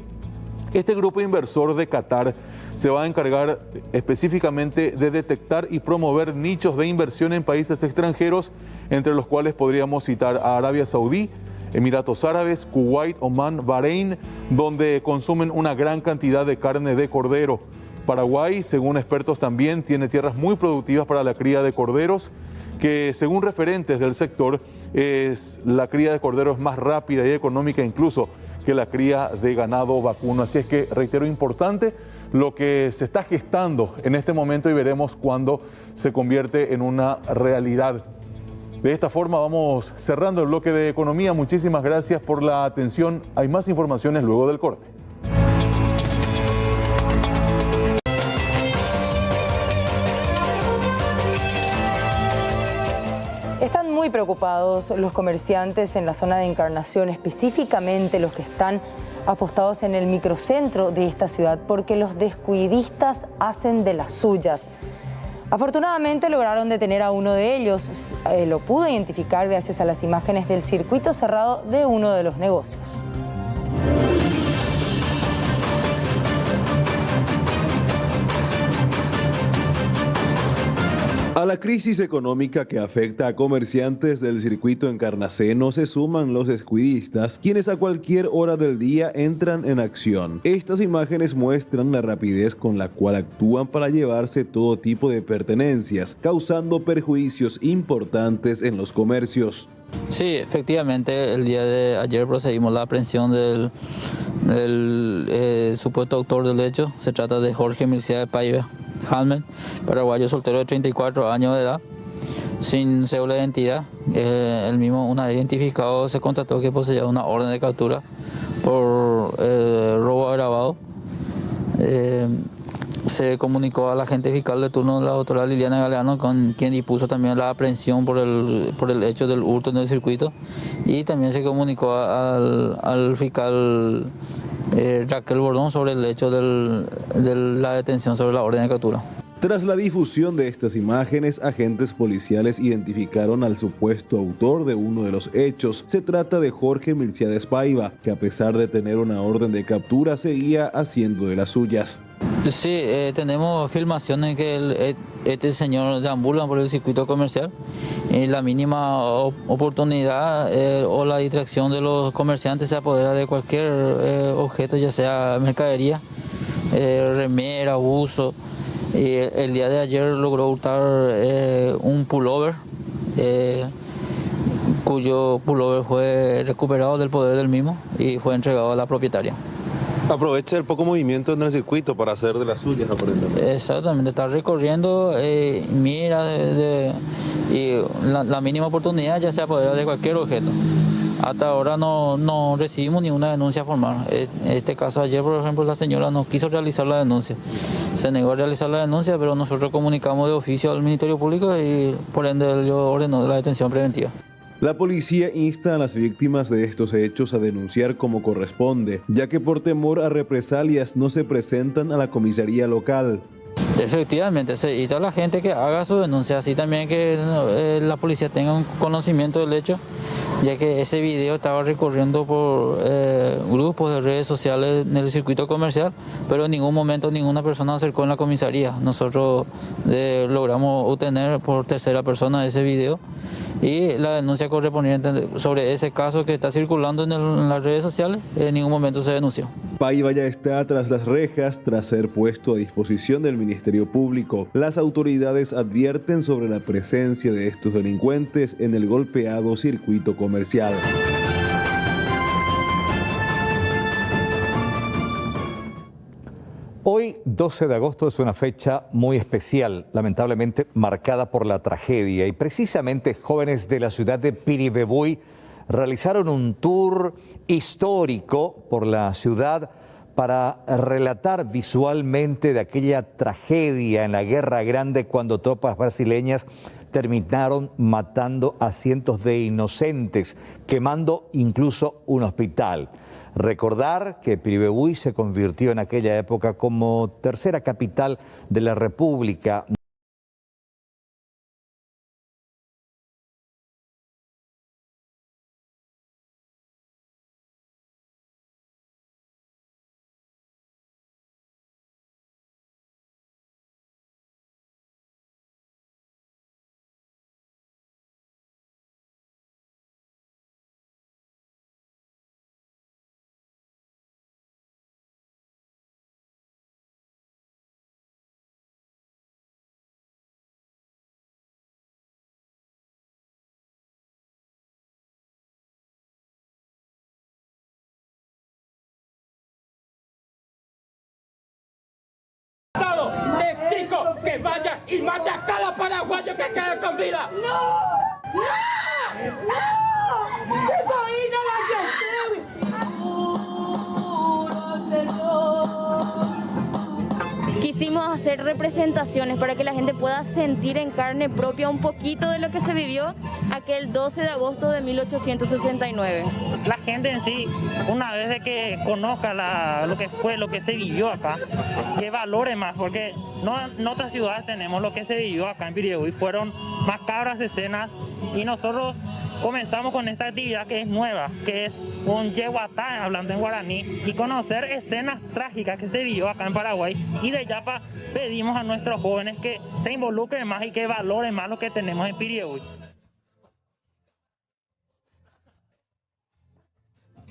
Este grupo inversor de Qatar se va a encargar específicamente de detectar y promover nichos de inversión en países extranjeros, entre los cuales podríamos citar a Arabia Saudí, Emiratos Árabes, Kuwait, Omán, Bahrein, donde consumen una gran cantidad de carne de cordero. Paraguay, según expertos, también tiene tierras muy productivas para la cría de corderos, que según referentes del sector, la cría de corderos es más rápida y económica incluso que la cría de ganado vacuno. Así es que, reitero, importante lo que se está gestando en este momento, y veremos cuándo se convierte en una realidad. De esta forma vamos cerrando el bloque de economía. Muchísimas gracias por la atención. Hay más informaciones luego del corte. Están muy preocupados los comerciantes en la zona de Encarnación, específicamente los que están apostados en el microcentro de esta ciudad, porque los descuidistas hacen de las suyas. Afortunadamente lograron detener a uno de ellos. Lo pudo identificar gracias a las imágenes del circuito cerrado de uno de los negocios. A la crisis económica que afecta a comerciantes del circuito encarnaceno se suman los descuidistas, quienes a cualquier hora del día entran en acción. Estas imágenes muestran la rapidez con la cual actúan para llevarse todo tipo de pertenencias, causando perjuicios importantes en los comercios. Sí, efectivamente, el día de ayer procedimos a la aprehensión del supuesto autor del hecho. Se trata de Jorge Mircea de Paiva Halmen, paraguayo soltero de 34 años de edad, sin cédula de identidad. Él mismo, una vez identificado, se constató que poseía una orden de captura por robo agravado. se comunicó a la agente fiscal de turno, la doctora Liliana Galeano, con quien dispuso también la aprehensión por el hecho del hurto en el circuito, y también se comunicó al fiscal Raquel Bordón sobre el hecho de la detención sobre la orden de captura. Tras la difusión de estas imágenes, agentes policiales identificaron al supuesto autor de uno de los hechos. Se trata de Jorge Milciades Paiva, que a pesar de tener una orden de captura, seguía haciendo de las suyas. Sí, tenemos filmaciones que este señor deambula por el circuito comercial y la mínima oportunidad o la distracción de los comerciantes se apodera de cualquier objeto, ya sea mercadería, remera, buzo. Y el día de ayer logró hurtar un pullover, cuyo pullover fue recuperado del poder del mismo y fue entregado a la propietaria. Aprovecha el poco movimiento en el circuito para hacer de las suyas, aparentemente. Exactamente, está recorriendo, mira, y la mínima oportunidad ya se apodera de cualquier objeto. Hasta ahora no recibimos ninguna denuncia formal. En este caso ayer, por ejemplo, la señora no quiso realizar la denuncia. Se negó a realizar la denuncia, pero nosotros comunicamos de oficio al Ministerio Público y por ende yo ordenó la detención preventiva. La policía insta a las víctimas de estos hechos a denunciar como corresponde, ya que por temor a represalias no se presentan a la comisaría local. Efectivamente, se invita a la gente que haga su denuncia, así también que la policía tenga un conocimiento del hecho, ya que ese video estaba recorriendo por grupos de redes sociales en el circuito comercial, pero en ningún momento ninguna persona acercó en la comisaría. Nosotros logramos obtener por tercera persona ese video y la denuncia correspondiente sobre ese caso que está circulando en las redes sociales, en ningún momento se denunció. Paiva ya está tras las rejas tras ser puesto a disposición del Ministerio Público. Las autoridades advierten sobre la presencia de estos delincuentes en el golpeado circuito comercial. Hoy, 12 de agosto, es una fecha muy especial, lamentablemente marcada por la tragedia. Y precisamente jóvenes de la ciudad de Piribebuy realizaron un tour histórico por la ciudad para relatar visualmente de aquella tragedia en la Guerra Grande cuando tropas brasileñas terminaron matando a cientos de inocentes, quemando incluso un hospital. Recordar que Piribebuy se convirtió en aquella época como tercera capital de la República. Que vaya y mate a cada paraguayo que quede con vida. ¡No! ¡No! ¡No! ¡Eso ahí no lo Quisimos hacer representaciones para que la gente pueda sentir en carne propia un poquito de lo que se vivió aquel 12 de agosto de 1869. La gente en sí, una vez de que conozca lo que fue, lo que se vivió acá, que valore más, porque no en otras ciudades tenemos lo que se vivió acá en Piribebuy, fueron macabras escenas y nosotros comenzamos con esta actividad que es nueva, que es un yehuatá, hablando en guaraní, y conocer escenas trágicas que se vivió acá en Paraguay. Y de Yapa pedimos a nuestros jóvenes que se involucren más y que valoren más lo que tenemos en Piribebuy.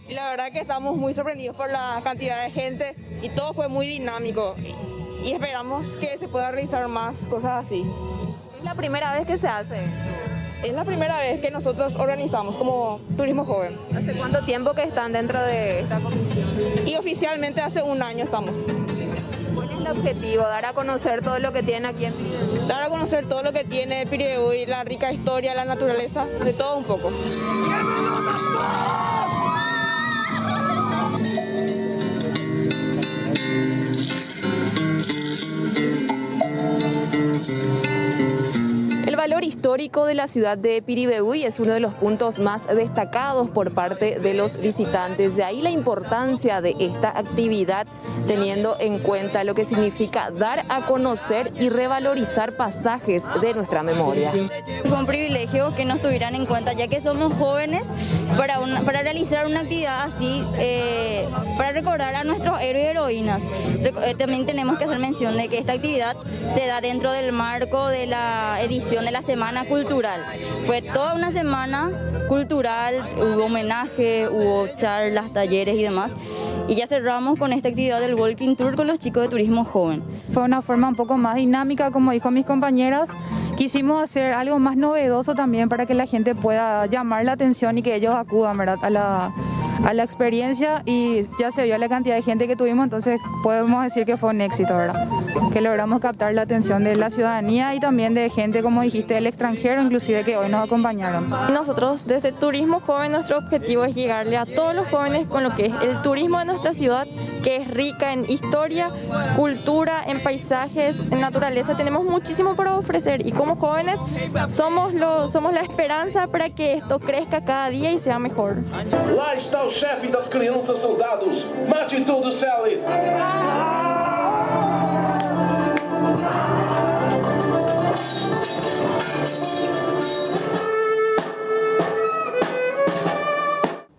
Y la verdad que estamos muy sorprendidos por la cantidad de gente y todo fue muy dinámico y esperamos que se pueda realizar más cosas así. ¿Es la primera vez que se hace? Es la primera vez que nosotros organizamos como Turismo Joven. ¿Hace cuánto tiempo que están dentro de esta comisión? Y oficialmente hace un año estamos. ¿Cuál es el objetivo? ¿Dar a conocer todo lo que tiene aquí en Piribebuy? Dar a conocer todo lo que tiene Piribebuy, la rica historia, la naturaleza, de todo un poco. valor histórico de la ciudad de Piribebuy es uno de los puntos más destacados por parte de los visitantes. De ahí la importancia de esta actividad, teniendo en cuenta lo que significa dar a conocer y revalorizar pasajes de nuestra memoria. Fue un privilegio que nos tuvieran en cuenta, ya que somos jóvenes, para realizar una actividad así, para recordar a nuestros héroes y heroínas. También tenemos que hacer mención de que esta actividad se da dentro del marco de la edición de la Semana Cultural. Fue toda una semana cultural, hubo homenaje, hubo charlas, talleres y demás. Y ya cerramos con esta actividad del Walking Tour con los chicos de Turismo Joven. Fue una forma un poco más dinámica, como dijo mis compañeras. Quisimos hacer algo más novedoso también para que la gente pueda llamar la atención y que ellos acudan, ¿verdad?, a la experiencia, y ya se vio la cantidad de gente que tuvimos, entonces podemos decir que fue un éxito, ¿verdad? Que logramos captar la atención de la ciudadanía y también de gente, como dijiste, del extranjero, inclusive, que hoy nos acompañaron. Nosotros desde Turismo Joven, nuestro objetivo es llegarle a todos los jóvenes con lo que es el turismo de nuestra ciudad, que es rica en historia, cultura, en paisajes, en naturaleza. Tenemos muchísimo para ofrecer y como jóvenes somos la esperanza para que esto crezca cada día y sea mejor. Lá está o chefe das crianças soldados. Mate todos eles.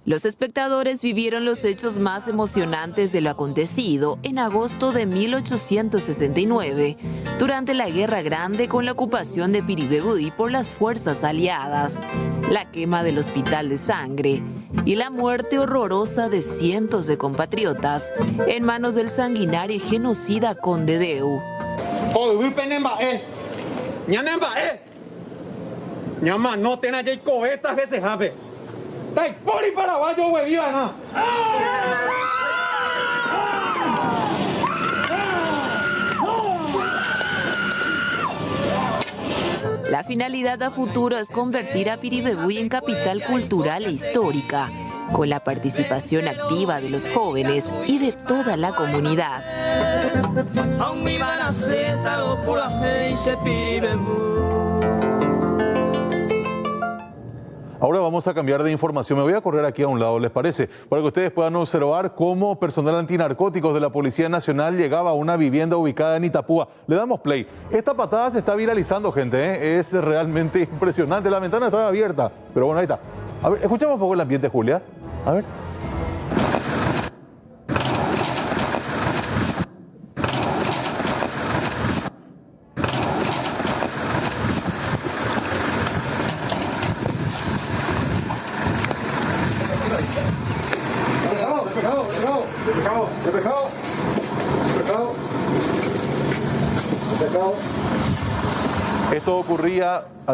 Los espectadores vivieron los hechos más emocionantes de lo acontecido en agosto de 1869, durante la Guerra Grande con la ocupación de Piribebuy por las fuerzas aliadas, la quema del hospital de sangre y la muerte horrorosa de cientos de compatriotas en manos del sanguinario y genocida Conde Deu. La finalidad a futuro es convertir a Piribebuy en capital cultural e histórica, con la participación activa de los jóvenes y de toda la comunidad. Ahora vamos a cambiar de información. Me voy a correr aquí a un lado, ¿les parece? Para que ustedes puedan observar cómo personal antinarcóticos de la Policía Nacional llegaba a una vivienda ubicada en Itapúa. Le damos play. Esta patada se está viralizando, gente, ¿eh? Es realmente impresionante. La ventana estaba abierta, pero bueno, ahí está. A ver, escuchamos un poco el ambiente, Julia. A ver.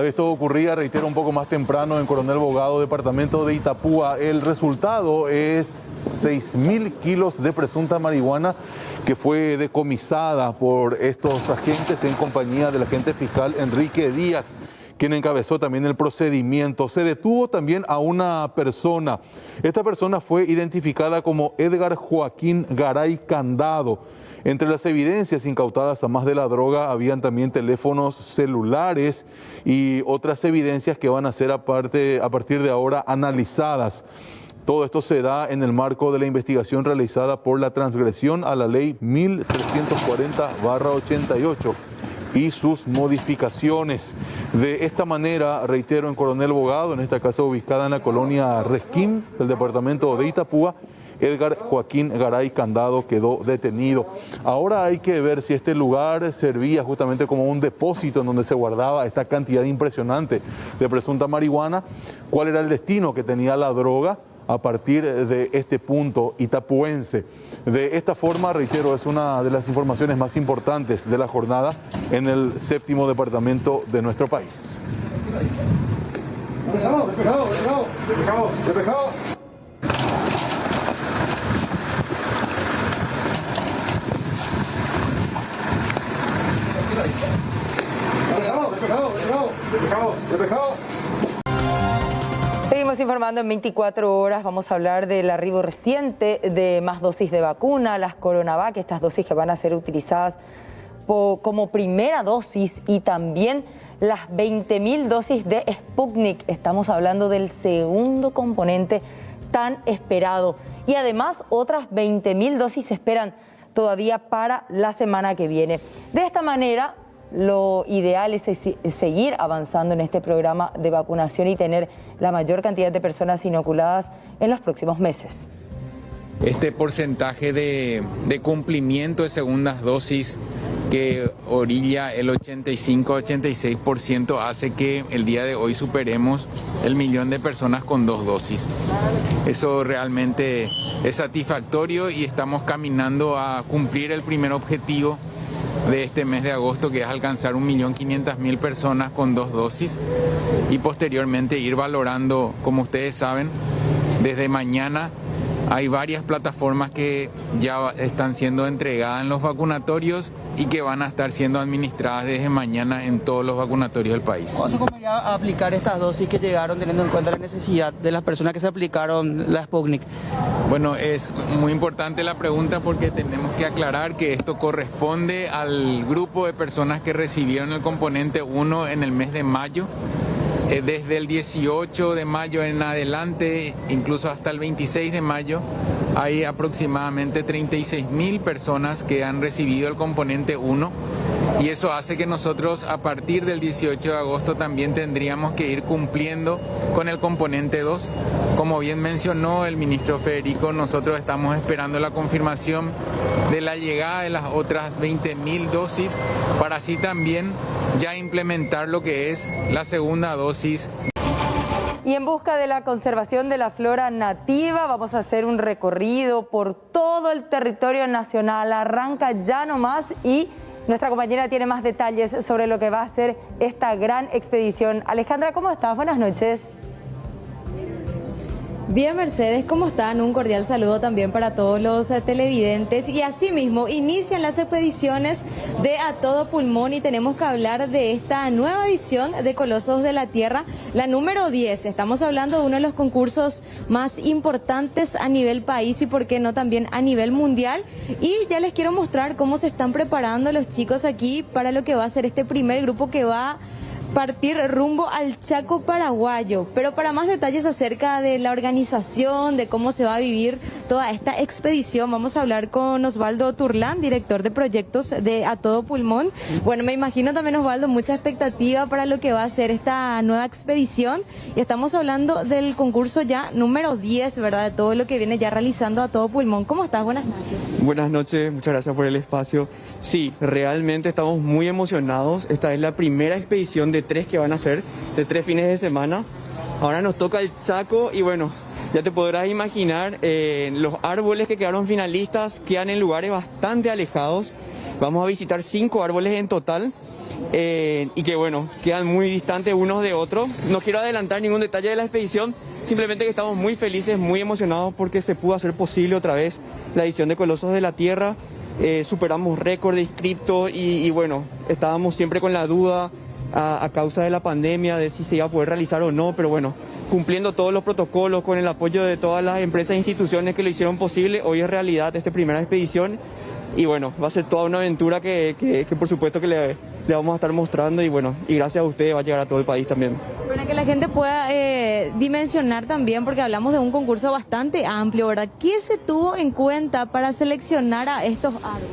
Esto ocurría, reitero, un poco más temprano en Coronel Bogado, departamento de Itapúa. El resultado es 6.000 kilos de presunta marihuana que fue decomisada por estos agentes en compañía del agente fiscal Enrique Díaz, quien encabezó también el procedimiento. Se detuvo también a una persona. Esta persona fue identificada como Edgar Joaquín Garay Candado. Entre las evidencias incautadas, además de la droga, habían también teléfonos celulares y otras evidencias que van a ser a partir de ahora analizadas. Todo esto se da en el marco de la investigación realizada por la transgresión a la ley 1340/88 y sus modificaciones. De esta manera, reitero, en Coronel Bogado, en esta casa ubicada en la colonia Resquín del departamento de Itapúa, Edgar Joaquín Garay Candado quedó detenido. Ahora hay que ver si este lugar servía justamente como un depósito en donde se guardaba esta cantidad impresionante de presunta marihuana, cuál era el destino que tenía la droga a partir de este punto itapuense. De esta forma, reitero, es una de las informaciones más importantes de la jornada en el 7º departamento de nuestro país. Seguimos informando en 24 horas. Vamos a hablar del arribo reciente de más dosis de vacuna, las Coronavac, estas dosis que van a ser utilizadas como primera dosis, y también las 20.000 dosis de Sputnik. Estamos hablando del segundo componente tan esperado. Y además otras 20.000 dosis se esperan todavía para la semana que viene. De esta manera, lo ideal es seguir avanzando en este programa de vacunación y tener la mayor cantidad de personas inoculadas en los próximos meses. Este porcentaje de cumplimiento de segundas dosis que orilla el 85-86% hace que el día de hoy superemos el 1.000.000 de personas con 2 dosis. Eso realmente es satisfactorio y estamos caminando a cumplir el primer objetivo de este mes de agosto, que es alcanzar 1.500.000 personas con 2 dosis y posteriormente ir valorando, como ustedes saben, desde mañana hay varias plataformas que ya están siendo entregadas en los vacunatorios y que van a estar siendo administradas desde mañana en todos los vacunatorios del país. ¿Cómo se comenzaría a aplicar estas dosis que llegaron teniendo en cuenta la necesidad de las personas que se aplicaron la Sputnik? Bueno, es muy importante la pregunta porque tenemos que aclarar que esto corresponde al grupo de personas que recibieron el componente 1 en el mes de mayo. Desde el 18 de mayo en adelante, incluso hasta el 26 de mayo, hay aproximadamente 36.000 personas que han recibido el componente 1 y eso hace que nosotros a partir del 18 de agosto también tendríamos que ir cumpliendo con el componente 2. Como bien mencionó el ministro Federico, nosotros estamos esperando la confirmación de la llegada de las otras 20.000 dosis para así también ya implementar lo que es la segunda dosis. Y en busca de la conservación de la flora nativa, vamos a hacer un recorrido por todo el territorio nacional. Arranca ya nomás y nuestra compañera tiene más detalles sobre lo que va a ser esta gran expedición. Alejandra, ¿cómo estás? Buenas noches. Bien, Mercedes, ¿cómo están? Un cordial saludo también para todos los televidentes. Y asimismo, inician las expediciones de A Todo Pulmón y tenemos que hablar de esta nueva edición de Colosos de la Tierra, la número 10. Estamos hablando de uno de los concursos más importantes a nivel país y, por qué no, también a nivel mundial. Y ya les quiero mostrar cómo se están preparando los chicos aquí para lo que va a ser este primer grupo que va partir rumbo al Chaco paraguayo. Pero para más detalles acerca de la organización, de cómo se va a vivir toda esta expedición, vamos a hablar con Osvaldo Turlán, director de proyectos de A Todo Pulmón. Bueno, me imagino también, Osvaldo, mucha expectativa para lo que va a ser esta nueva expedición. Y estamos hablando del concurso ya número 10, ¿verdad? De todo lo que viene ya realizando A Todo Pulmón. ¿Cómo estás? Buenas noches. Buenas noches, muchas gracias por el espacio. Sí, realmente estamos muy emocionados. Esta es la primera expedición de 3 que van a hacer, de 3 fines de semana. Ahora nos toca el Chaco y bueno, ya te podrás imaginar, los árboles que quedaron finalistas quedan en lugares bastante alejados. Vamos a visitar 5 árboles en total y que bueno, quedan muy distantes unos de otros. No quiero adelantar ningún detalle de la expedición, simplemente que estamos muy felices, muy emocionados porque se pudo hacer posible otra vez la edición de Colosos de la Tierra. Superamos récord de inscriptos y bueno, estábamos siempre con la duda a causa de la pandemia de si se iba a poder realizar o no, pero bueno, cumpliendo todos los protocolos con el apoyo de todas las empresas e instituciones que lo hicieron posible, hoy es realidad esta primera expedición y bueno, va a ser toda una aventura que por supuesto que le vamos a estar mostrando y bueno, y gracias a ustedes va a llegar a todo el país también. Para que la gente pueda dimensionar también, porque hablamos de un concurso bastante amplio, ¿verdad? ¿Qué se tuvo en cuenta para seleccionar a estos árboles?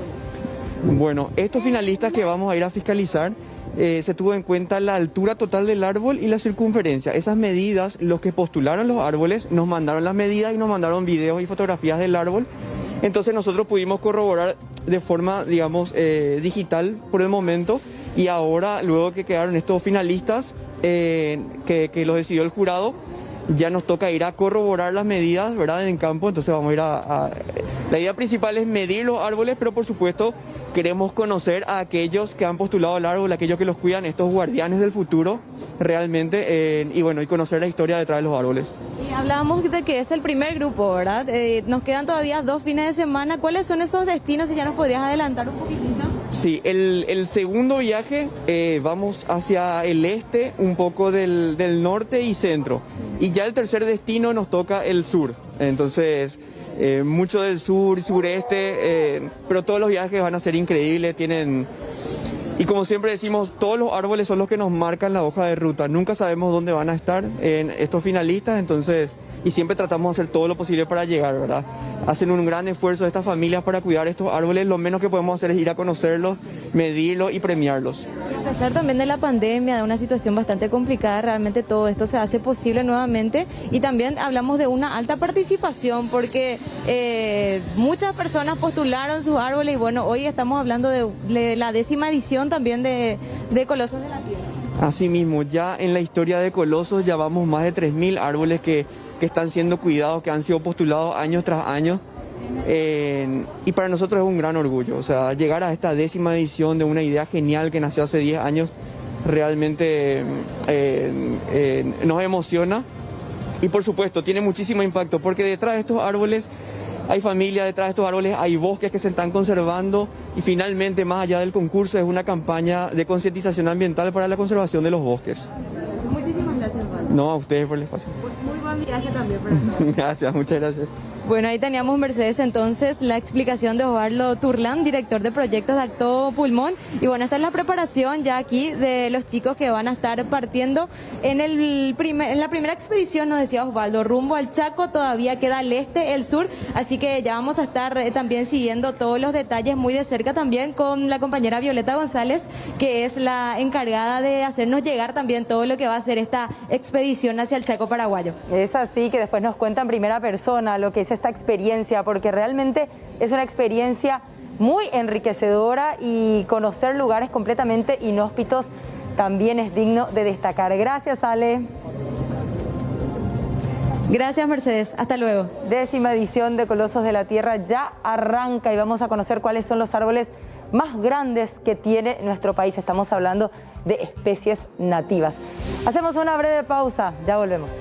Bueno, estos finalistas que vamos a ir a fiscalizar, se tuvo en cuenta la altura total del árbol y la circunferencia. Esas medidas, los que postularon los árboles, nos mandaron las medidas y nos mandaron videos y fotografías del árbol. Entonces nosotros pudimos corroborar de forma, digamos, digital por el momento y ahora, luego que quedaron estos finalistas, que lo decidió el jurado, ya nos toca ir a corroborar las medidas, ¿verdad?, en campo. Entonces vamos a ir La idea principal es medir los árboles, pero por supuesto queremos conocer a aquellos que han postulado el árbol, aquellos que los cuidan, estos guardianes del futuro, realmente, y bueno, y conocer la historia detrás de los árboles. Y hablábamos de que es el primer grupo, ¿verdad? Nos quedan todavía 2 fines de semana. ¿Cuáles son esos destinos? Si ya nos podrías adelantar un poquitito. Sí, el segundo viaje vamos hacia el este, un poco del norte y centro. Y ya el tercer destino nos toca el sur. Entonces, mucho del sur y sureste, pero todos los viajes van a ser increíbles, tienen Y como siempre decimos, todos los árboles son los que nos marcan la hoja de ruta. Nunca sabemos dónde van a estar en estos finalistas, entonces, y siempre tratamos de hacer todo lo posible para llegar, ¿verdad? Hacen un gran esfuerzo estas familias para cuidar estos árboles. Lo menos que podemos hacer es ir a conocerlos, medirlos y premiarlos. A pesar también de la pandemia, de una situación bastante complicada, realmente todo esto se hace posible nuevamente. Y también hablamos de una alta participación porque muchas personas postularon sus árboles y bueno, hoy estamos hablando de la 10ª edición también de Colosos de la Tierra. Asimismo, ya en la historia de Colosos ya vamos más de 3.000 árboles que están siendo cuidados, que han sido postulados año tras año. Y para nosotros es un gran orgullo, o sea, llegar a esta 10ª edición de una idea genial que nació hace 10 años realmente nos emociona y por supuesto tiene muchísimo impacto porque detrás de estos árboles hay familia, detrás de estos árboles hay bosques que se están conservando y finalmente más allá del concurso es una campaña de concientización ambiental para la conservación de los bosques. Muchísimas gracias, Osvaldo. No, a ustedes por el espacio. Muy buen viaje también para todos. Gracias, muchas gracias. Bueno, ahí teníamos, Mercedes, entonces la explicación de Osvaldo Turlán, director de proyectos de Acto Pulmón. Y bueno, esta es la preparación ya aquí de los chicos que van a estar partiendo en la primera expedición, nos decía Osvaldo, rumbo al Chaco. Todavía queda el este, el sur, así que ya vamos a estar también siguiendo todos los detalles muy de cerca también con la compañera Violeta González, que es la encargada de hacernos llegar también todo lo que va a ser esta expedición hacia el Chaco paraguayo. Es así que después nos cuenta en primera persona lo que es esta experiencia, porque realmente es una experiencia muy enriquecedora y conocer lugares completamente inhóspitos también es digno de destacar. Gracias, Ale. Gracias, Mercedes. Hasta luego. 10ª edición de Colosos de la Tierra ya arranca y vamos a conocer cuáles son los árboles más grandes que tiene nuestro país. Estamos hablando de especies nativas. Hacemos una breve pausa, ya volvemos.